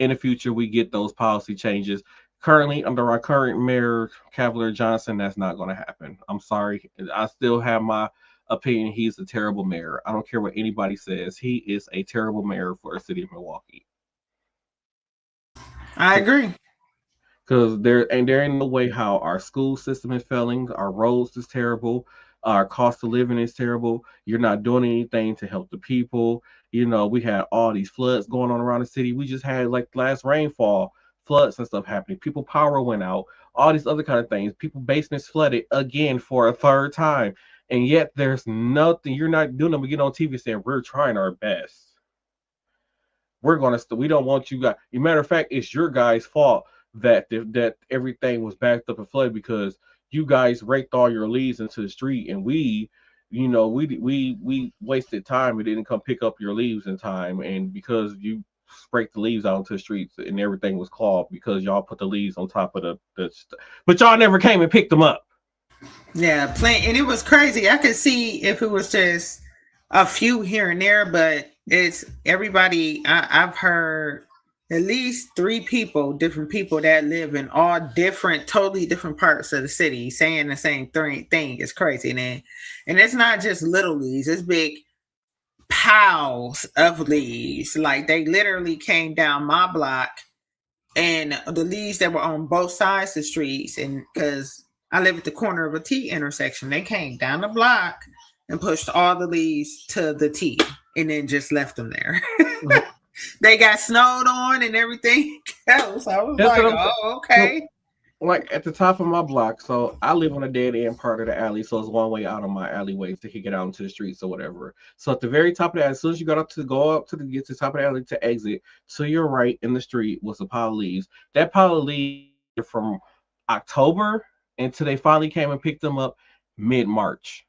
in the future we get those policy changes. Currently, under our current mayor, Cavalier Johnson, that's not going to happen. I'm sorry. I still have my opinion. He's a terrible mayor. I don't care what anybody says. He is a terrible mayor for the city of Milwaukee. I agree. Because there ain't no way how our school system is failing. Our roads is terrible. Our cost of living is terrible. You're not doing anything to help the people. We had all these floods going on around the city. We just had, like, last rainfall, floods and stuff happening. People power went out. All these other kind of things. People basements flooded again for a third time. And yet there's nothing. You're not doing them. We get on TV saying we're trying our best. We don't want you guys. As a matter of fact, it's your guys' fault that everything was backed up and flooded, because you guys raked all your leaves into the street, and we wasted time. We didn't come pick up your leaves in time, and because you sprayed the leaves out into the streets and everything was clogged because y'all put the leaves on top of but y'all never came and picked them up. Yeah, and it was crazy. I could see if it was just a few here and there, but it's everybody. I've heard at least 3 different people that live in all totally different parts of the city saying the same thing. It's crazy, and it's not just little leaves; it's big piles of leaves. Like, they literally came down my block, and the leaves that were on both sides of the streets, and because I live at the corner of a T intersection, they came down the block and pushed all the leaves to the T, and then just left them there. They got snowed on and everything else. I was okay. like at the top of my block. So I live on a dead end part of the alley, so it's one way out on my alleyway to get out into the streets or whatever. So at the very top of the alley, as soon as you got up to go up to the get to the top of the alley to exit, to your right in the street was a pile of leaves. That pile of leaves from October until they finally came and picked them up mid-March.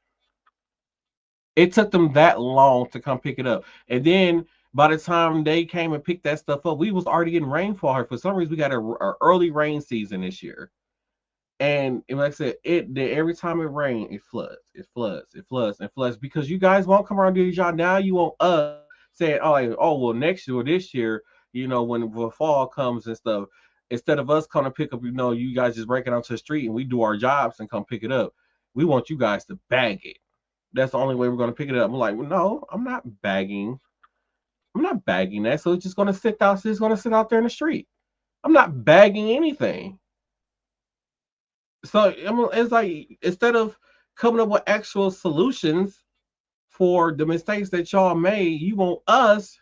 It took them that long to come pick it up, and then by the time they came and picked that stuff up, we was already getting rainfall here. For some reason, we got a early rain season this year. And like I said, every time it rains, it floods because you guys won't come around and do your job. Now you want us saying, well, next year or this year, when the fall comes and stuff, instead of us coming to pick up, you guys just break it onto the street and we do our jobs and come pick it up. We want you guys to bag it. That's the only way we're going to pick it up. I'm like, well, no, I'm not bagging that. So it's just going to sit out. It's going to sit out there in the street. I'm not bagging anything. So it's like, instead of coming up with actual solutions for the mistakes that y'all made, you want us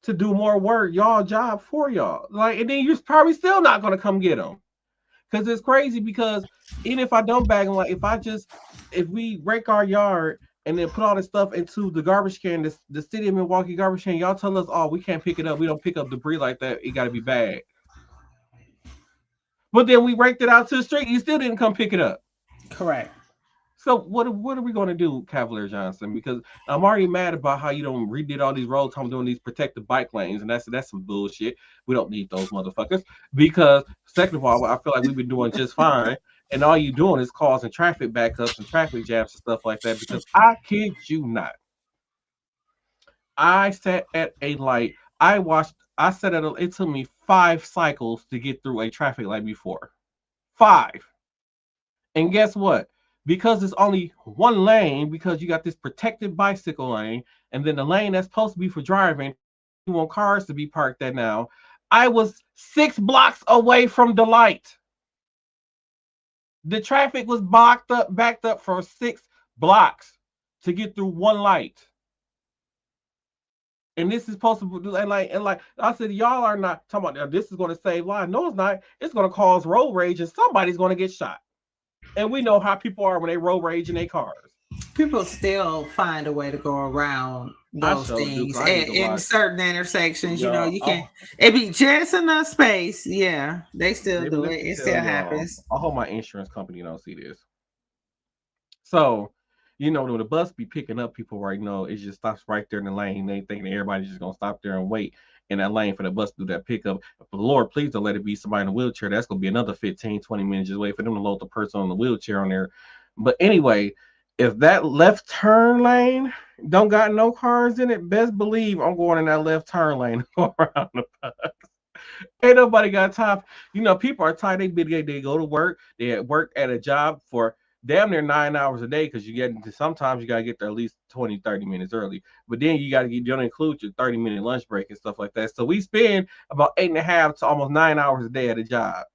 to do more work, y'all job for y'all. And then you're probably still not going to come get them. Because it's crazy, because even if I don't bag them, if we rake our yard and then put all this stuff into the garbage can, the city of Milwaukee garbage can, y'all tell us, we can't pick it up. We don't pick up debris like that. It got to be bagged. But then we raked it out to the street. You still didn't come pick it up. Correct. So what are we going to do, Cavalier Johnson? Because I'm already mad about how you don't redid all these roads. I'm doing these protected bike lanes, and that's some bullshit. We don't need those motherfuckers. Because second of all, I feel like we've been doing just fine. And all you're doing is causing traffic backups and traffic jams and stuff like that. Because I kid you not, I sat at a light. It took me 5 cycles to get through a traffic light before. 5. And guess what? Because it's only one lane, because you got this protected bicycle lane, and then the lane that's supposed to be for driving, you want cars to be parked there now. I was 6 blocks away from the light. The traffic was backed up for 6 blocks to get through one light. And this is supposed to do, and like I said, y'all are not talking about this is going to save lives. No, it's not. It's going to cause road rage, and somebody's going to get shot. And we know how people are when they road rage in their cars. People still find a way to go around those things in certain intersections. You can't. It be just enough space. Yeah, they still do it. It still happens. I hope my insurance company don't see this. So, when the bus be picking up people right now, it just stops right there in the lane. They think everybody's just gonna stop there and wait in that lane for the bus to do that pickup. But Lord, please don't let it be somebody in a wheelchair. That's gonna be another 15, 20 minutes just wait for them to load the person on the wheelchair on there. But anyway, if that left turn lane don't got no cars in it, best believe I'm going in that left turn lane around the bus. Ain't nobody got time. People are tired. They go to work. They work at a job for damn near 9 hours a day, because sometimes you got to get there at least 20-30 minutes early. But then you don't include your 30-minute lunch break and stuff like that. So we spend about 8.5 to almost 9 hours a day at a job.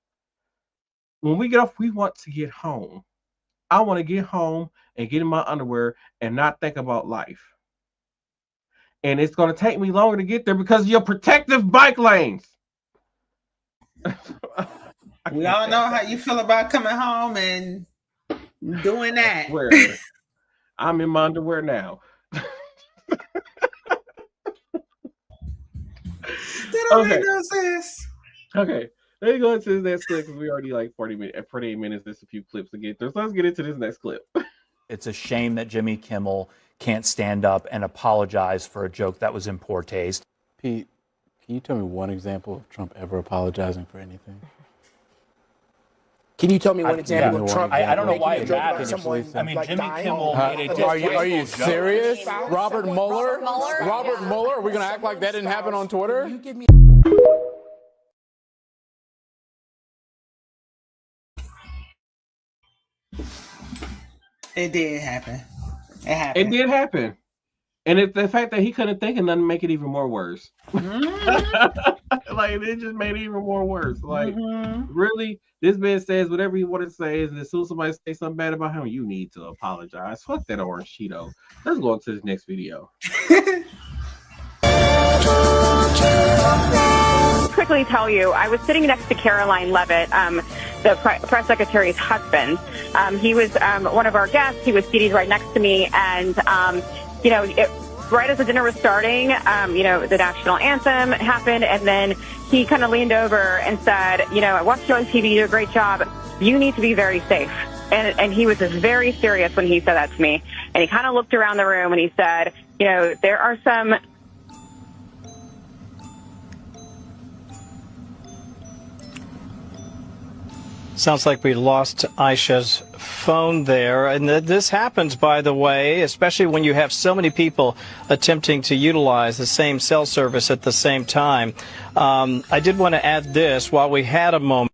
When we get off, we want to get home. I want to get home and get in my underwear and not think about life. And it's going to take me longer to get there because of your protective bike lanes. We all know how you feel about coming home and doing that. I'm in my underwear now. Okay. Make no sense. Okay. Let me go into this next clip, because we already 48 minutes. There's a few clips to get through. So let's get into this next clip. It's a shame that Jimmy Kimmel can't stand up and apologize for a joke that was in poor taste. Pete, can you tell me one example of Trump ever apologizing for anything? Can you tell me one example of Trump? I don't know why it matters. Someone, Jimmy Kimmel made a Are you serious? Robert Mueller? Robert Mueller? Are we going to act like that didn't happen on Twitter? You give me It did happen. It happened. It did happen. And it's the fact that he couldn't think of nothing make it even more worse. It just made it even more worse. Really, this man says whatever he wanted to say, and as soon as somebody says something bad about him, you need to apologize. Fuck that orange Cheeto. Let's go on to this next video. Quickly tell you, I was sitting next to Caroline Levitt. the press secretary's husband. He was one of our guests. He was seated right next to me, and right as the dinner was starting, the national anthem happened, and then he kind of leaned over and said, I watched you on TV, you do a great job. You need to be very safe. And he was just very serious when he said that to me. And he kind of looked around the room and he said, there are some... Sounds like we lost Aisha's phone there. And this happens, by the way, especially when you have so many people attempting to utilize the same cell service at the same time. I did want to add this while we had a moment.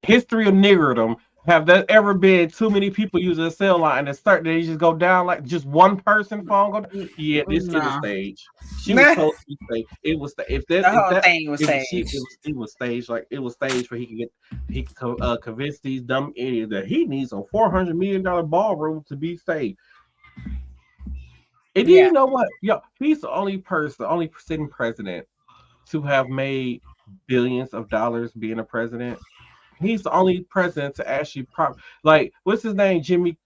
History of niggerdom. Have there ever been too many people using a cell line and they just go down like just one person phone go down? Yeah, this is a stage. She was supposed to be staged. It was the whole thing was staged. It was staged like it was staged where he could convince these dumb idiots that he needs a $400 million ballroom to be staged. And you know what? He's the only sitting president to have made billions of dollars being a president. He's the only president to actually what's his name? Jimmy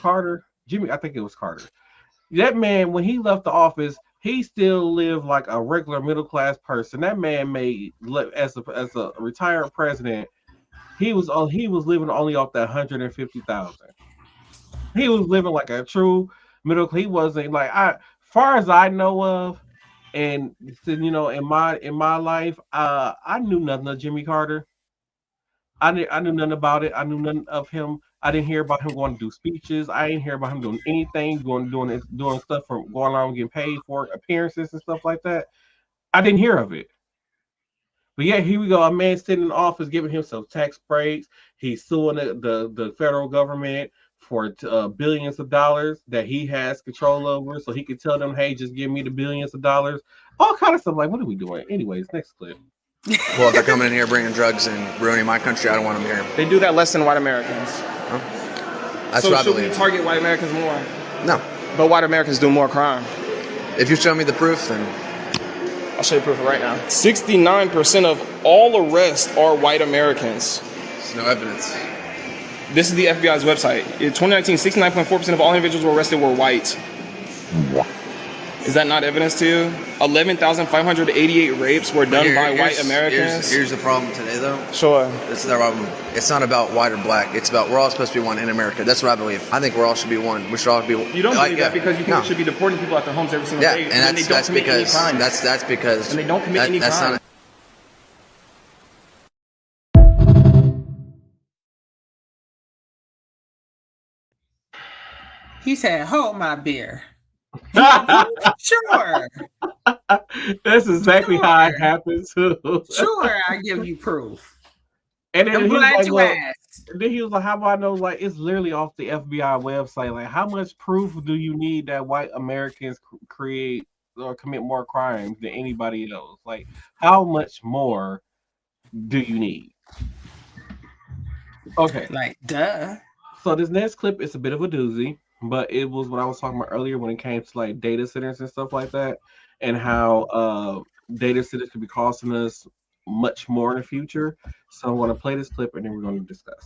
Carter. I think it was Carter. That man, when he left the office, he still lived like a regular middle class person. That man made as a retired president. He was living only off that $150,000. He was living like a true middle. He wasn't far as I know of, and in my life, I knew nothing of Jimmy Carter. I knew nothing about it. I knew nothing of him. I didn't hear about him going to do speeches. I didn't hear about him doing anything, doing stuff from going around getting paid for appearances and stuff like that. I didn't hear of it. But yeah, here we go. A man sitting in office giving himself tax breaks. He's suing the federal government for billions of dollars that he has control over, so he could tell them, "Hey, just give me the billions of dollars." All kind of stuff. Like, what are we doing? Anyways, next clip. Well, if they're coming in here bringing drugs and ruining my country, I don't want them here. They do that less than white Americans. Huh? That's what I believe. So should we target white Americans more? No. But white Americans do more crime. If you show me the proof, then... I'll show you proof right now. 69% of all arrests are white Americans. There's no evidence. This is the FBI's website. In 2019, 69.4% of all individuals who were arrested were white. Is that not evidence to you? 11,588 rapes were done by white Americans. Here's the problem today, though. Sure. This is the problem. It's not about white or black. It's about we're all supposed to be one in America. That's what I believe. I think we all should be one. We should all be. You don't believe that because you think we should be deporting people out their homes every single day. Yeah, and that's because that's because and they don't commit any crime. He said, "Hold my beer." Sure. That's exactly how it happens. Sure, I give you proof. And then I'm glad you asked. Then he was like, "How do I know? Like, it's literally off the FBI website. Like, how much proof do you need that white Americans create or commit more crimes than anybody else? Like, how much more do you need?" Okay, like, duh. So this next clip is a bit of a doozy. But it was what I was talking about earlier when it came to like data centers and stuff like that, and how data centers could be costing us much more in the future. So I want to play this clip and then we're going to discuss.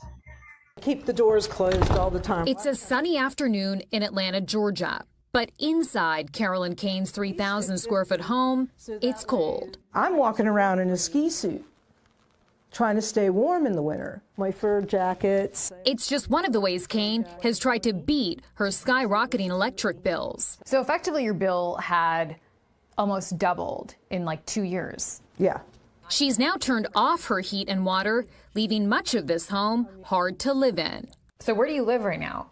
Keep the doors closed all the time. It's a sunny afternoon in Atlanta, Georgia. But inside Carolyn Kane's 3,000 square foot home, it's cold. I'm walking around in a ski suit, trying to stay warm in the winter. My fur jackets. It's just one of the ways Kane has tried to beat her skyrocketing electric bills. So effectively your bill had almost doubled in like 2 years. Yeah. She's now turned off her heat and water, leaving much of this home hard to live in. So where do you live right now?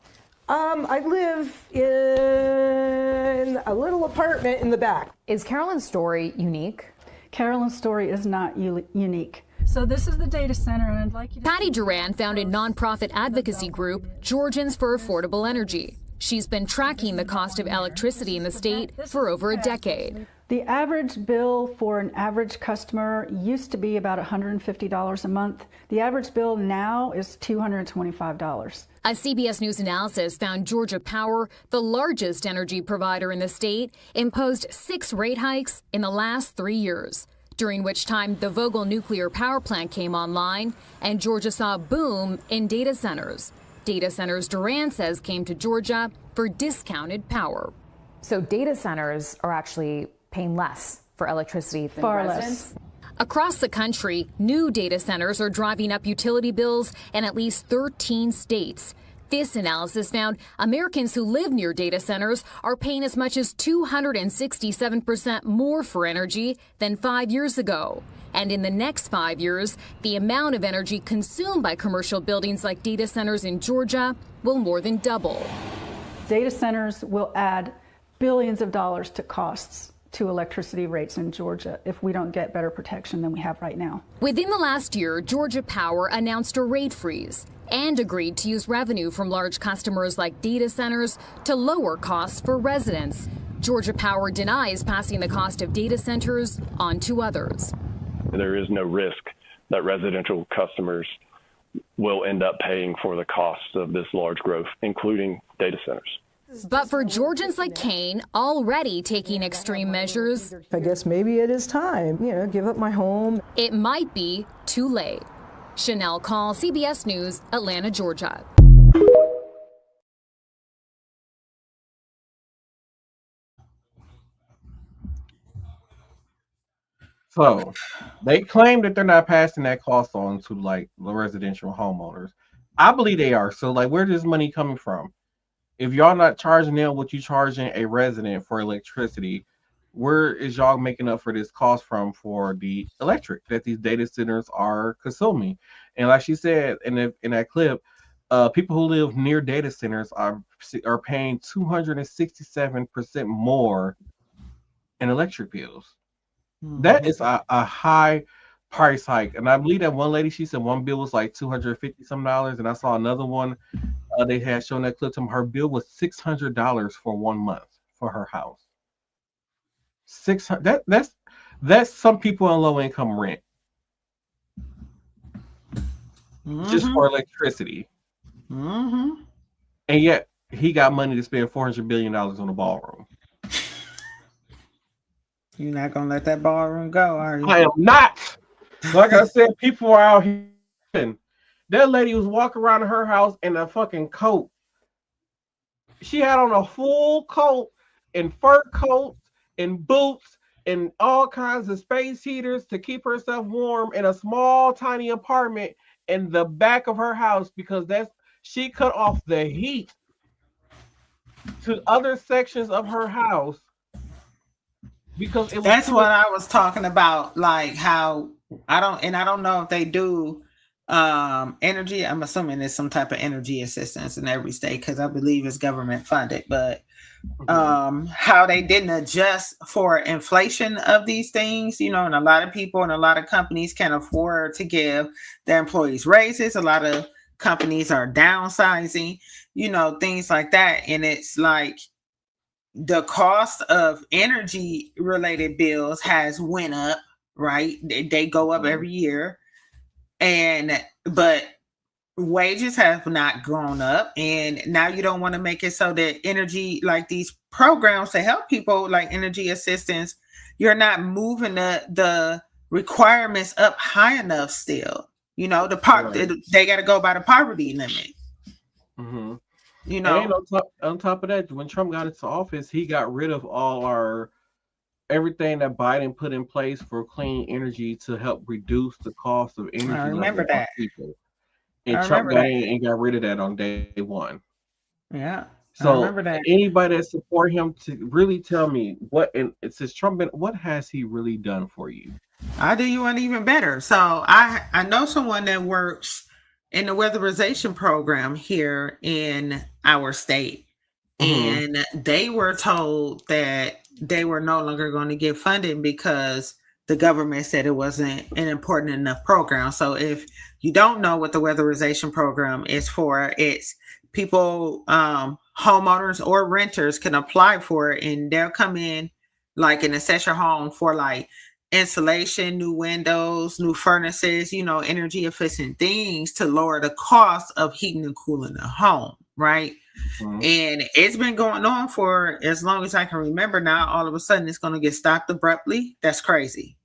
I live in a little apartment in the back. Is Carolyn's story unique? Carolyn's story is not unique. So this is the data center, and I'd like you to... Patty Duran founded nonprofit advocacy group Georgians for Affordable Energy. She's been tracking the cost of electricity in the state for over a decade. The average bill for an average customer used to be about $150 a month. The average bill now is $225. A CBS News analysis found Georgia Power, the largest energy provider in the state, imposed 6 rate hikes in the last 3 years. during which time the Vogtle nuclear power plant came online and Georgia saw a boom in data centers. Data centers, Duran says, came to Georgia for discounted power. So data centers are actually paying less for electricity than Far residents? less. Across the country, new data centers are driving up utility bills in at least 13 states. This analysis found Americans who live near data centers are paying as much as 267% more for energy than 5 years ago. And in the next 5 years, the amount of energy consumed by commercial buildings like data centers in Georgia will more than double. Data centers will add billions of dollars to costs to electricity rates in Georgia if we don't get better protection than we have right now. Within the last year, Georgia Power announced a rate freeze and agreed to use revenue from large customers like data centers to lower costs for residents. Georgia Power denies passing the cost of data centers on to others. There is no risk that residential customers will end up paying for the costs of this large growth, including data centers. But for Georgians like Kane, already taking extreme measures, I guess maybe it is time, give up my home. It might be too late. Chanel Call, CBS News, Atlanta, Georgia. So they claim that they're not passing that cost on to like the residential homeowners. I believe they are. So like, where's this money coming from? If y'all not charging them what you charging a resident for electricity, where is y'all making up for this cost from for the electric that these data centers are consuming? And like she said in that clip, people who live near data centers are paying 267% more in electric bills. Mm-hmm. That is a high price hike. And I believe that one lady, she said one bill was like $250 and I saw another one. They had shown that clip to them. Her bill was $600 for 1 month for her house. 600. That's some people on low income rent, just for electricity. Mm-hmm. And yet he got money to spend $400 billion on a ballroom. You're not gonna let that ballroom go, are you? I am not. Like I said, people are out here. That lady was walking around her house in a fucking coat. She had on a full coat and fur coats and boots and all kinds of space heaters to keep herself warm in a small, tiny apartment in the back of her house because she cut off the heat to other sections of her house because that's what I was talking about, like how I don't know if they do energy. I'm assuming there's some type of energy assistance in every state because I believe it's government funded, but how they didn't adjust for inflation of these things, and a lot of people and a lot of companies can afford to give their employees raises. A lot of companies are downsizing, things like that. And it's like the cost of energy related bills has went up, right? They go up every year. But wages have not gone up, and now you don't want to make it so that energy, like these programs to help people like energy assistance, you're not moving the requirements up high enough still. They got to go by the poverty limit. Mm-hmm. And on top of that, when Trump got into office, he got rid of everything that Biden put in place for clean energy to help reduce the cost of energy. I remember that. People. And Trump got rid of that on day one. Yeah. So I remember that. Anybody that support him to really tell me what has he really done for you? I'll do you one even better. So I know someone that works in the weatherization program here in our state. Mm-hmm. And they were told that they were no longer going to get funding because the government said it wasn't an important enough program. So if you don't know what the weatherization program is for, it's people, homeowners or renters can apply for it, and they'll come in like and assess your home for like insulation, new windows, new furnaces, energy efficient things to lower the cost of heating and cooling the home, right? Mm-hmm. And it's been going on for as long as I can remember. Now all of a sudden it's going to get stopped abruptly. That's crazy.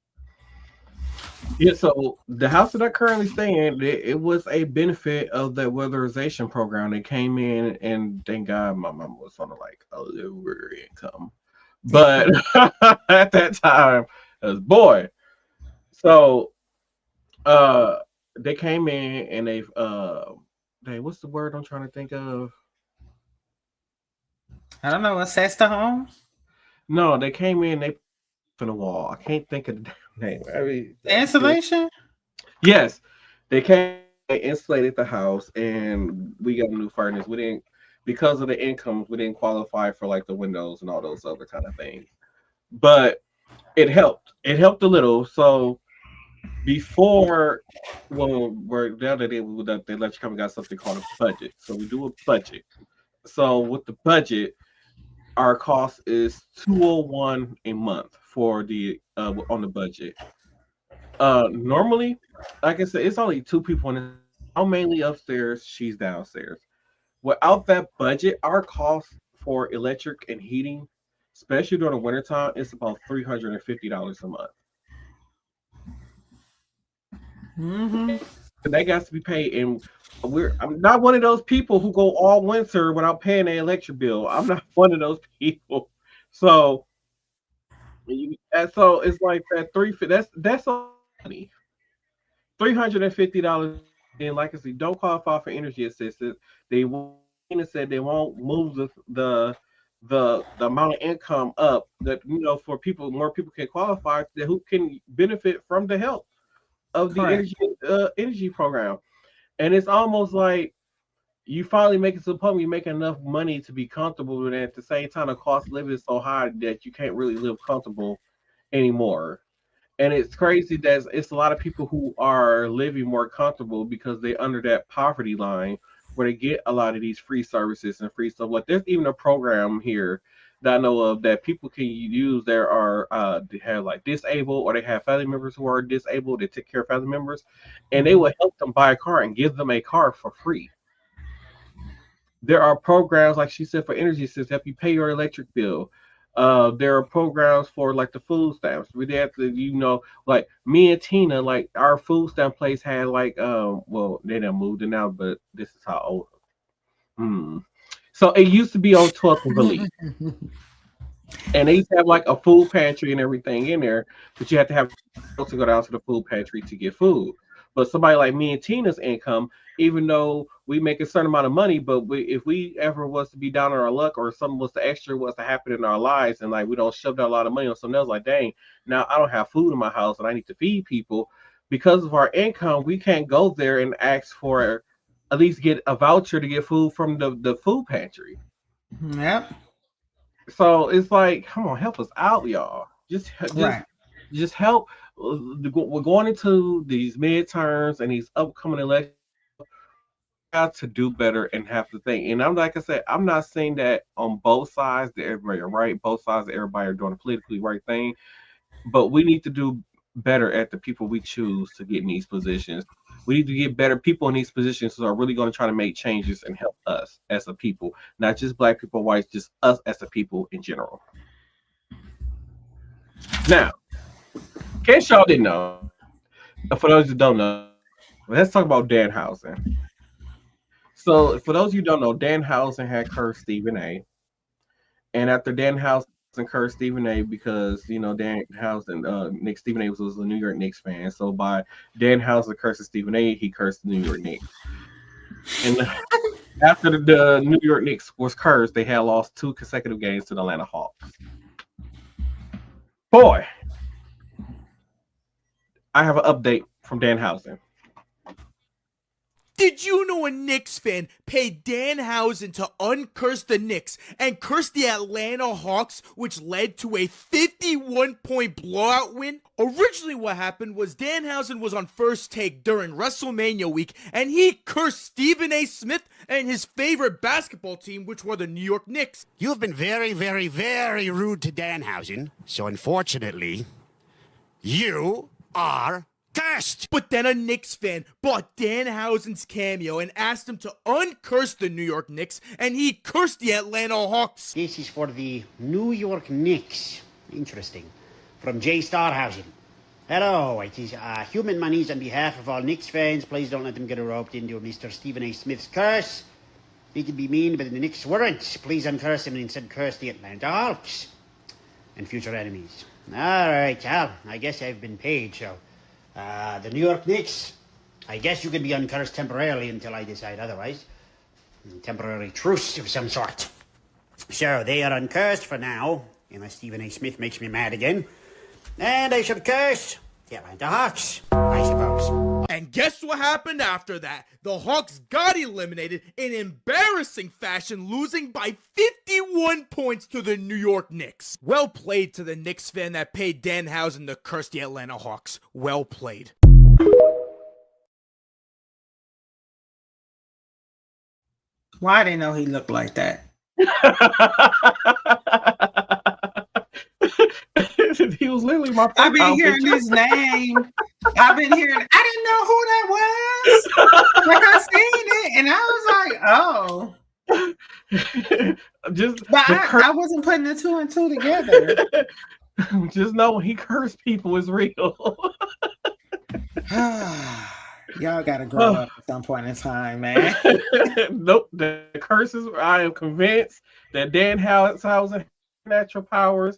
Yeah, so the house that I currently stay in, it was a benefit of the weatherization program. They came in, and thank God my mom was on like a lower income, but at that time, it was boy. So they came in and what's the word I'm trying to think of? I don't know. Assess the home? No, they came in, they put in the wall. I can't think of the name. I mean, Insulation? yes, they came, they insulated the house, and we got a new furnace. We didn't, because of the incomes, we didn't qualify for like the windows and all those other kind of things. But it helped. It helped a little. So before, we're the other day, the electric company got something called a budget. So we do a budget. So with the budget, our cost is $201 a month for the on the budget. Normally, like I said, it's only two people in it. I'm mainly upstairs, she's downstairs. Without that budget, our cost for electric and heating, especially during the wintertime, it's about $350 a month. Mm-hmm. That got to be paid, and I'm not one of those people who go all winter without paying an electric bill. I'm not one of those people. So, so it's like that that's all money. $350. And like I said, don't qualify for energy assistance. They said they won't move the amount of income up that for people, more people can qualify that who can benefit from the help of the energy program. And it's almost like you finally make it to the point where you make enough money to be comfortable, but at the same time the cost of living is so high that you can't really live comfortable anymore. And it's crazy that it's a lot of people who are living more comfortable because they're under that poverty line where they get a lot of these free services and free stuff. Like there's even a program here that I know of that people can use. There are they have like disabled, or they have family members who are disabled. They take care of family members, and they will help them buy a car and give them a car for free. There are programs, like she said, for energy assistance, help you pay your electric bill. There are programs for like the food stamps. We have to, like me and Tina, like our food stamp place had like, well, they done moved it now, but this is how old. So it used to be on 12th and Believe. And they used to have like a food pantry and everything in there, but you had to have to go down to the food pantry to get food. But somebody like me and Tina's income, even though we make a certain amount of money, but if we ever was to be down on our luck or something was to extra was to happen in our lives, and like we don't shove down a lot of money on something else, like dang, now I don't have food in my house and I need to feed people. Because of our income, we can't go there and ask for at least get a voucher to get food from the food pantry. Yep. So it's like, come on, help us out, y'all. Just help. We're going into these midterms and these upcoming elections. Got to do better and have to think. And I'm like I said, I'm not saying that on both sides that everybody are right. Both sides of everybody are doing the politically right thing. But we need to do better at the people we choose to get in these positions. We need to get better people in these positions who are really going to try to make changes and help us as a people, not just black people, whites, just us as a people in general. Now, in case y'all didn't know, for those who don't know, let's talk about Danhausen. So, for those who don't know, Danhausen had cursed Stephen A. And after Danhausen cursed Stephen A. because, Danhausen, Stephen A. was a New York Knicks fan. So, by Danhausen cursing Stephen A., he cursed the New York Knicks. And after the New York Knicks was cursed, they had lost 2 consecutive games to the Atlanta Hawks. Boy, I have an update from Danhausen. Did you know a Knicks fan paid Danhausen to uncurse the Knicks and curse the Atlanta Hawks, which led to a 51-point blowout win? Originally what happened was Danhausen was on First Take during WrestleMania week, and he cursed Stephen A. Smith and his favorite basketball team, which were the New York Knicks. You have been very, very, very rude to Danhausen, so unfortunately, you are cursed. But then a Knicks fan bought Danhausen's cameo and asked him to uncurse the New York Knicks, and he cursed the Atlanta Hawks. This is for the New York Knicks. Interesting. From Jay Starhausen. Hello, it is Human Monies on behalf of all Knicks fans. Please don't let them get roped into Mr. Stephen A. Smith's curse. He can be mean, but the Knicks weren't. Please uncurse him and instead curse the Atlanta Hawks and future enemies. All right, Al, I guess I've been paid, so the New York Knicks, I guess you can be uncursed temporarily until I decide otherwise. Temporary truce of some sort. So they are uncursed for now, unless Stephen A. Smith makes me mad again. And I should curse the Atlanta Hawks, I suppose. And guess what happened after that? The Hawks got eliminated in embarrassing fashion, losing by 51 points to the New York Knicks. Well played to the Knicks fan that paid Danhausen to curse the Atlanta Hawks. Well played. Why didn't know he looked like that? He was literally my. I've been hearing his name. I've been hearing. I didn't know who that was. Like I seen it, and I was like, "Oh." Just, but I wasn't putting the two and two together. Just know when he cursed people is real. Y'all gotta grow up at some point in time, man. Nope, the curses. I am convinced that Danhausen natural powers.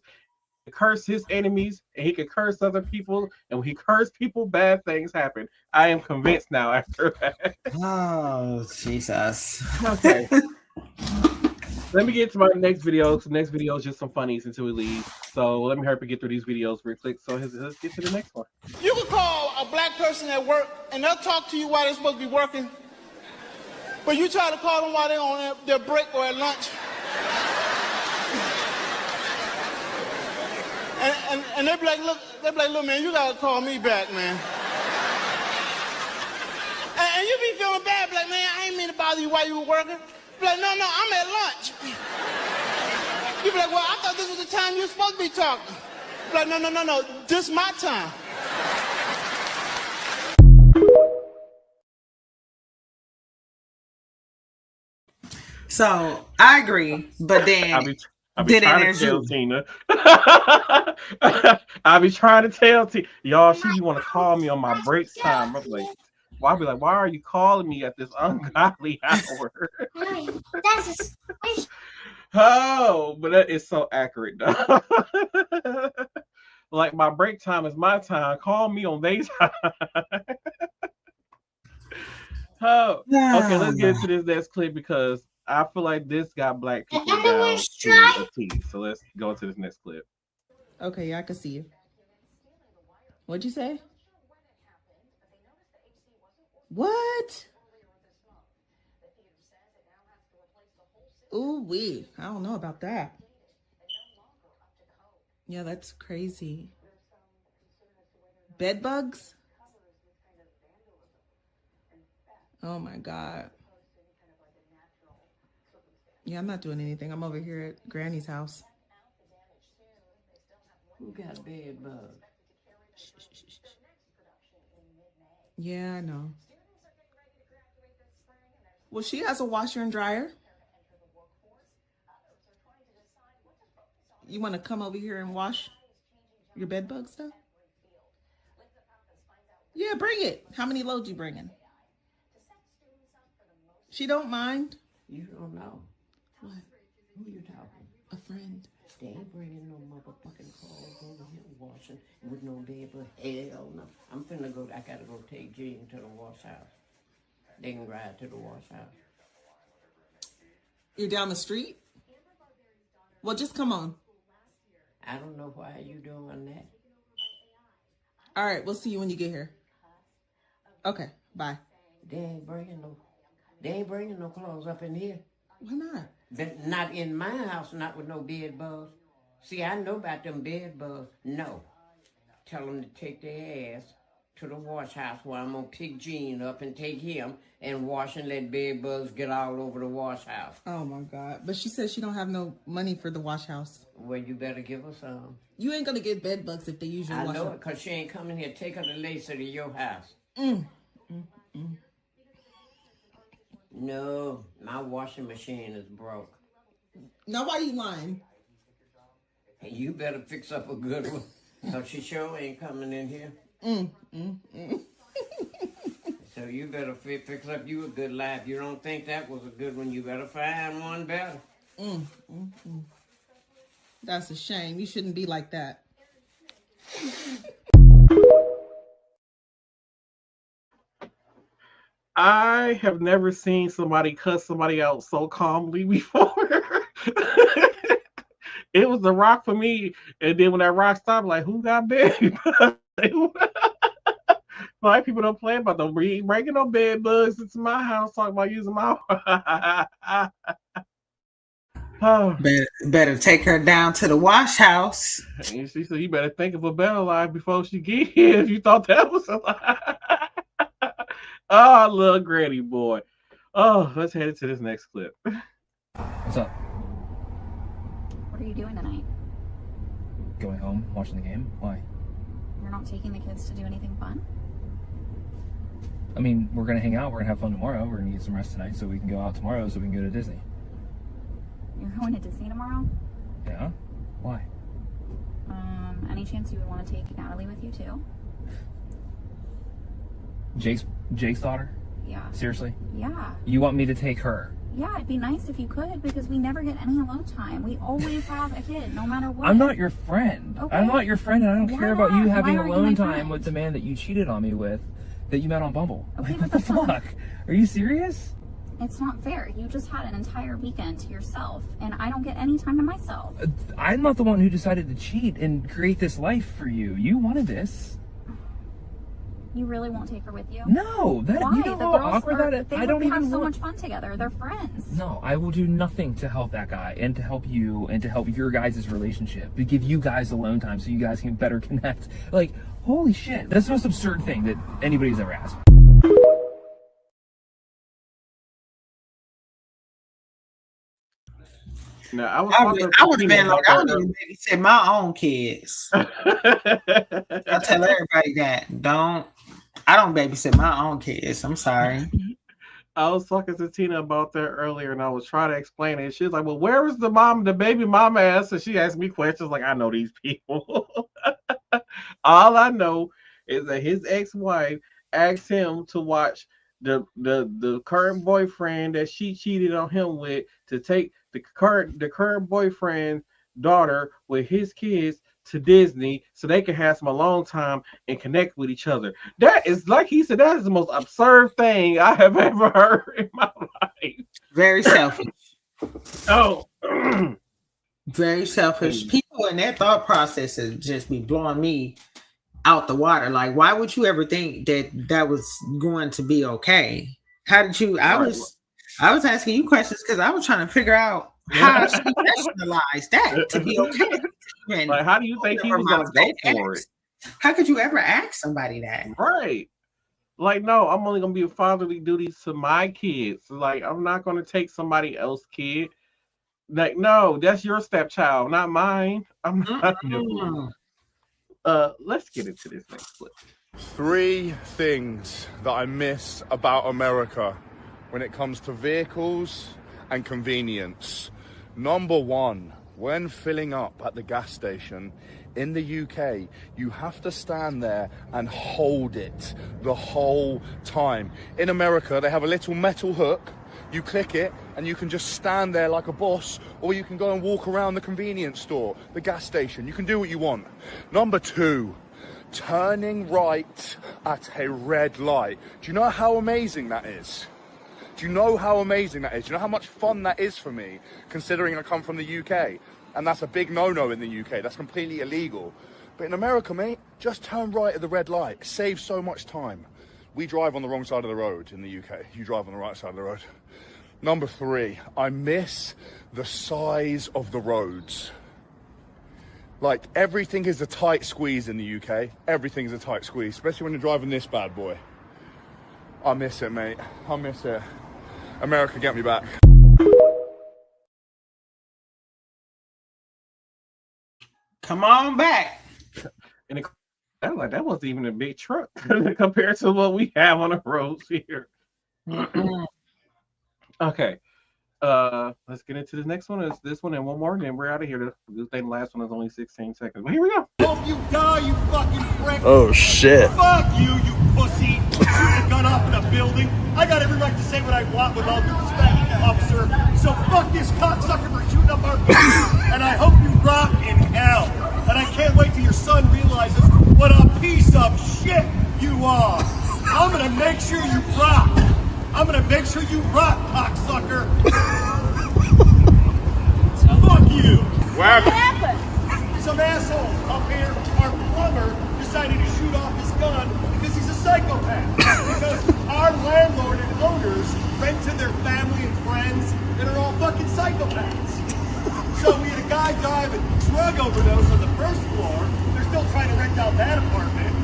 Curse his enemies, and he can curse other people, and when he curses people, bad things happen. I am convinced now after that. Oh, Jesus. Okay. Let me get to my next video. So next video is just some funnies until we leave. So let me hurry up and get through these videos real quick. So let's get to the next one. You can call a black person at work, and they'll talk to you while they're supposed to be working. But you try to call them while they're on their break or at lunch. And they be like, look, man, you gotta call me back, man. And you be feeling bad, be like, man, I ain't mean to bother you while you were working. Be like, no, I'm at lunch. You be like, well, I thought this was the time you were supposed to be talking. Be like, no, this is my time. So I agree, but then I be trying to tell Tina. I be trying to tell Tina, y'all. She want to call me on my break time. I'm like, why? Be like, why are you calling me at this ungodly hour? Oh, but that is so accurate, though. Like my break time is my time. Call me on their time. Oh, okay. Let's get to this next clip because I feel like this got black people down to a T. So let's go into this next clip. Okay, yeah, I can see you. What'd you say? What? Ooh, wee. I don't know about that. Yeah, that's crazy. Bed bugs? Oh my God. Yeah, I'm not doing anything. I'm over here at Granny's house. Who got bed bugs? Yeah, I know. Well, she has a washer and dryer. You want to come over here and wash your bed bug stuff? Yeah, bring it. How many loads you bringing? She don't mind. You don't know. What? Who you talking? A friend. They ain't bringing no motherfucking clothes over here washing with no bed, but hell no. I'm finna go, I gotta go take Jean to the wash house. They can ride to the wash house. You're down the street? Well, just come on. I don't know why you doing that. All right, we'll see you when you get here. Okay, bye. They ain't bringing no clothes up in here. Why not? But not in my house, not with no bed bugs. See, I know about them bed bugs. No. Tell them to take their ass to the wash house where I'm going to pick Gene up and take him and wash and let bed bugs get all over the wash house. Oh, my God. But she says she don't have no money for the wash house. Well, you better give her some. You ain't going to get bed bugs if they use your wash house. I know it, because she ain't coming here. Take her to Lacey to your house. No, my washing machine is broke. Now, why are you lying? You better fix up a good one. No, she sure ain't coming in here. So you better fix up you a good life. You don't think that was a good one, you better find one better. That's a shame. You shouldn't be like that. I have never seen somebody cuss somebody out so calmly before. It was The Rock for me, and then when that Rock stopped, like, who got big? Black people don't play about them bringing no bed bugs into my house. Talking about using my. Oh. Better take her down to the wash house. And she said, "You better think of a better life before she get here." If you thought that was a lie. Oh, I love Granny Boy. Oh, let's head into this next clip. What's up? What are you doing tonight? Going home, watching the game. Why? You're not taking the kids to do anything fun? I mean, we're gonna hang out. We're gonna have fun tomorrow. We're gonna get some rest tonight, so we can go out tomorrow, so we can go to Disney. You're going to Disney tomorrow? Yeah. Why? Any chance you would want to take Natalie with you too? Jake's daughter? Yeah. Seriously? Yeah. You want me to take her? Yeah, it'd be nice if you could, because we never get any alone time. We always have a kid, no matter what. I'm not your friend. Okay. I'm not your friend, and I don't Why care about not? you having Why aren't you alone my time friend? with the man that you cheated on me with, that you met on Bumble. Okay, What but the fuck? Are you serious? It's not fair. You just had an entire weekend to yourself, and I don't get any time to myself. I'm not the one who decided to cheat and create this life for you. You wanted this. You really won't take her with you? No, that Why? you know The how girls awkward are, that is. They I don't would have even so want. much fun together. They're friends. No, I will do nothing to help that guy and to help you and to help your guys' relationship. To give you guys alone time so you guys can better connect. Like, holy shit, that's the most absurd thing that anybody's ever asked. Now, I would have been like, I don't even babysit my own kids. I tell everybody that. I don't babysit my own kids. I'm sorry. I was talking to Tina about that earlier, and I was trying to explain it. She was like, "Well, where is the baby mama ass?" And she asked me questions like, "I know these people." All I know is that his ex-wife asked him to watch the current boyfriend that she cheated on him with, to take the current boyfriend's daughter with his kids to Disney so they can have some alone time and connect with each other. That is, like he said, that is the most absurd thing I have ever heard in my life. Very selfish. Oh, very selfish. People in their thought processes just be blowing me out the water. Like, why would you ever think that was going to be okay? How did you? I was asking you questions because I was trying to figure out how she rationalized that to be okay. Like, how do you think he was going to go for it? How could you ever ask somebody that? Right. Like, no, I'm only going to be a fatherly duty to my kids. Like, I'm not going to take somebody else's kid. Like, no, that's your stepchild, not mine. I'm not doing it. Let's get into this next clip. 3 things that I miss about America when it comes to vehicles and convenience. Number 1, when filling up at the gas station in the UK, you have to stand there and hold it the whole time. In America, they have a little metal hook. You click it and you can just stand there like a boss, or you can go and walk around the convenience store, the gas station. You can do what you want. Number 2, turning right at a red light. Do you know how amazing that is? Do you know how amazing that is? Do you know how much fun that is for me, considering I come from the UK? And that's a big no-no in the UK. That's completely illegal. But in America, mate, just turn right at the red light. It saves so much time. We drive on the wrong side of the road in the UK. You drive on the right side of the road. Number 3, I miss the size of the roads. Like, everything is a tight squeeze in the UK. Everything's a tight squeeze, especially when you're driving this bad boy. I miss it, mate. I miss it. America, get me back. Come on back. And that wasn't even a big truck compared to what we have on the roads here. Okay. Let's get into the next one. It's this one and one more, and then we're out of here. This thing, the last one is only 16 seconds. But here we go. Hope you die, you fucking prick. Oh, shit. Fuck you, you pussy. Shooting a gun up in a building. I got every right to say what I want with all due respect, officer. So fuck this cocksucker for shooting up our building. And I hope you rot in hell. And I can't wait till your son realizes what a piece of shit you are. I'm gonna make sure you rot. I'm gonna make sure you rot, cocksucker. Fuck you. What happened? Some asshole up here, our plumber, decided to shoot off his gun because he's a psychopath. Because our landlord and owners rent to their family and friends that are all fucking psychopaths. So we had a guy die of a drug overdose on the first floor. They're still trying to rent out that apartment.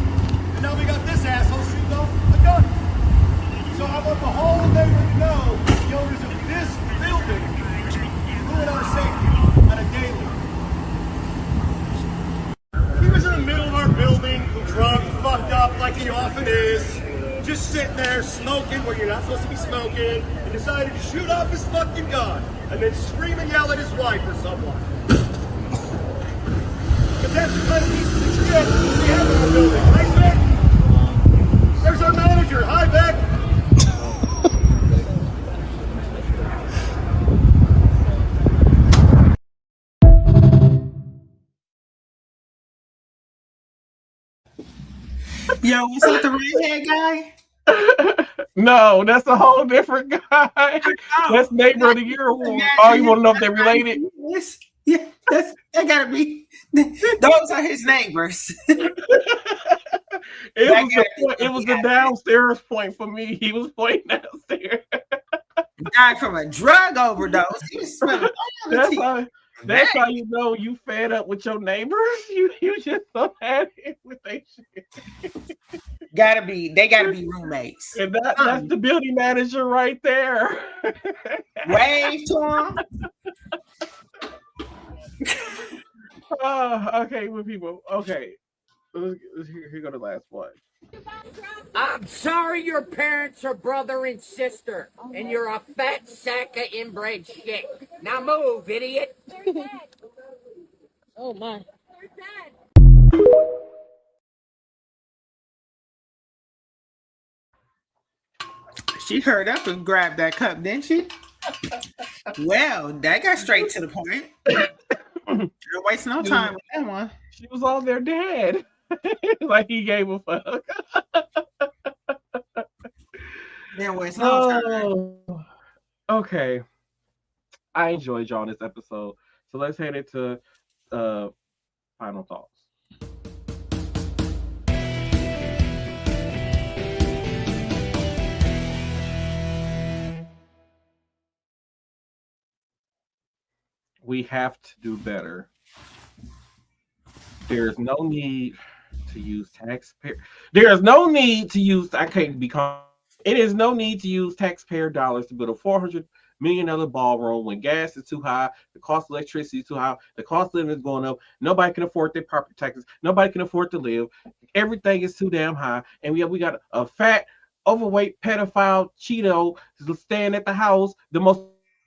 And now we got this asshole shooting off a gun. So I want the whole neighborhood to know the owners of this building ruin our safety on a daily. He was in the middle of our building, drunk, fucked up like he often is, just sitting there smoking where you're not supposed to be smoking, and decided to shoot off his fucking gun, and then scream and yell at his wife or someone. Because that's the kind of pieces of shit we have in our building. Right, Beck? There's our manager. Hi, Beck. Yo, was that the redhead guy? No, that's a whole different guy. That's Neighbor of the Year award. Oh, you want to know if they're related? Yeah, that gotta be. Those are his neighbors. It was the downstairs point for me. He was pointing downstairs. Died from a drug overdose. He was smelling That's how you know you fed up with your neighbors. You just so happy with their shit. They gotta be roommates. And that's the building manager right there. Wave to him. Okay, with people. Okay. Here go the last one. I'm sorry your parents are brother and sister, and you're a fat sack of inbred shit. Now move, idiot. Oh my. She hurried up and grabbed that cup, didn't she? Well, that got straight to the point. Don't waste no time with that one. She was all their dad. Like he gave a fuck. Didn't waste no time. Okay. I enjoyed y'all in this episode. So let's head into final thoughts. We have to do better. There's no need to use taxpayer. There is no need to use. It is no need to use taxpayer dollars to build a $400 million ballroom when gas is too high, the cost of electricity is too high, the cost of living is going up. Nobody can afford their property taxes. Nobody can afford to live. Everything is too damn high, and we got a fat, overweight pedophile Cheeto staying at the house, the most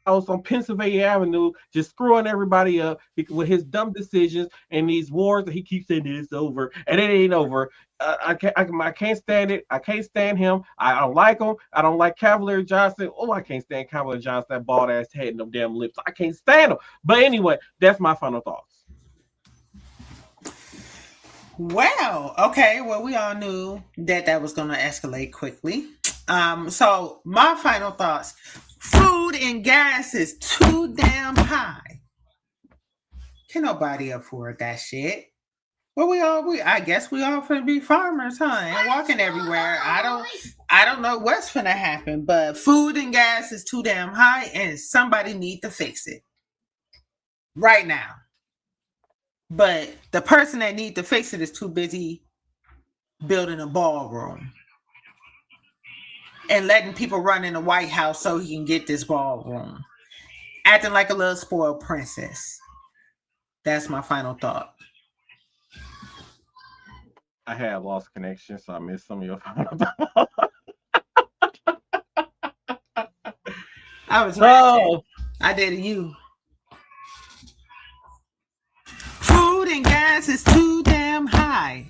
house on Pennsylvania Avenue, just screwing everybody up with his dumb decisions and these wars that he keeps saying it's over, and it ain't over. I can't stand it. I can't stand him. I don't like him. I don't like Cavalier Johnson. Oh, I can't stand Cavalier Johnson, that bald ass head and them damn lips. I can't stand him. But anyway, that's my final thoughts. Well, okay. Well, we all knew that was going to escalate quickly. So my final thoughts. Food and gas is too damn high. Can nobody afford that shit? Well, I guess we all finna be farmers, huh? And walking everywhere. I don't know what's finna happen, but food and gas is too damn high, and somebody need to fix it right now. But the person that need to fix it is too busy building a ballroom and letting people run in the White House so he can get this ballroom. Acting like a little spoiled princess. That's my final thought. I had lost connection, so I missed some of your final thoughts. I was I did you. Food and gas is too damn high.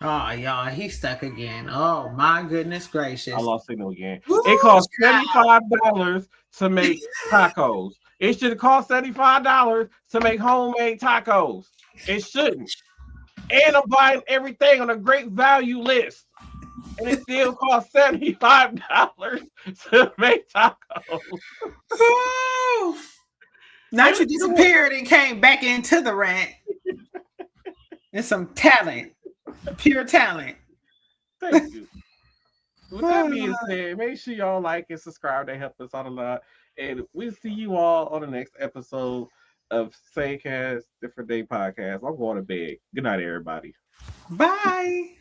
Oh, y'all, he's stuck again. Oh, my goodness gracious. I lost signal again. Woo, It costs $75 to make tacos. It should cost $75 to make homemade tacos. It shouldn't. And I'm buying everything on a great value list. And it still costs $75 to make tacos. Ooh. Now you disappeared and came back into the rant. And some talent. Pure talent. Thank you. With that being said, make sure y'all like and subscribe. They help us out a lot. And we'll see you all on the next episode of Saycast Different Day Podcast. I'm going to bed. Good night, everybody. Bye.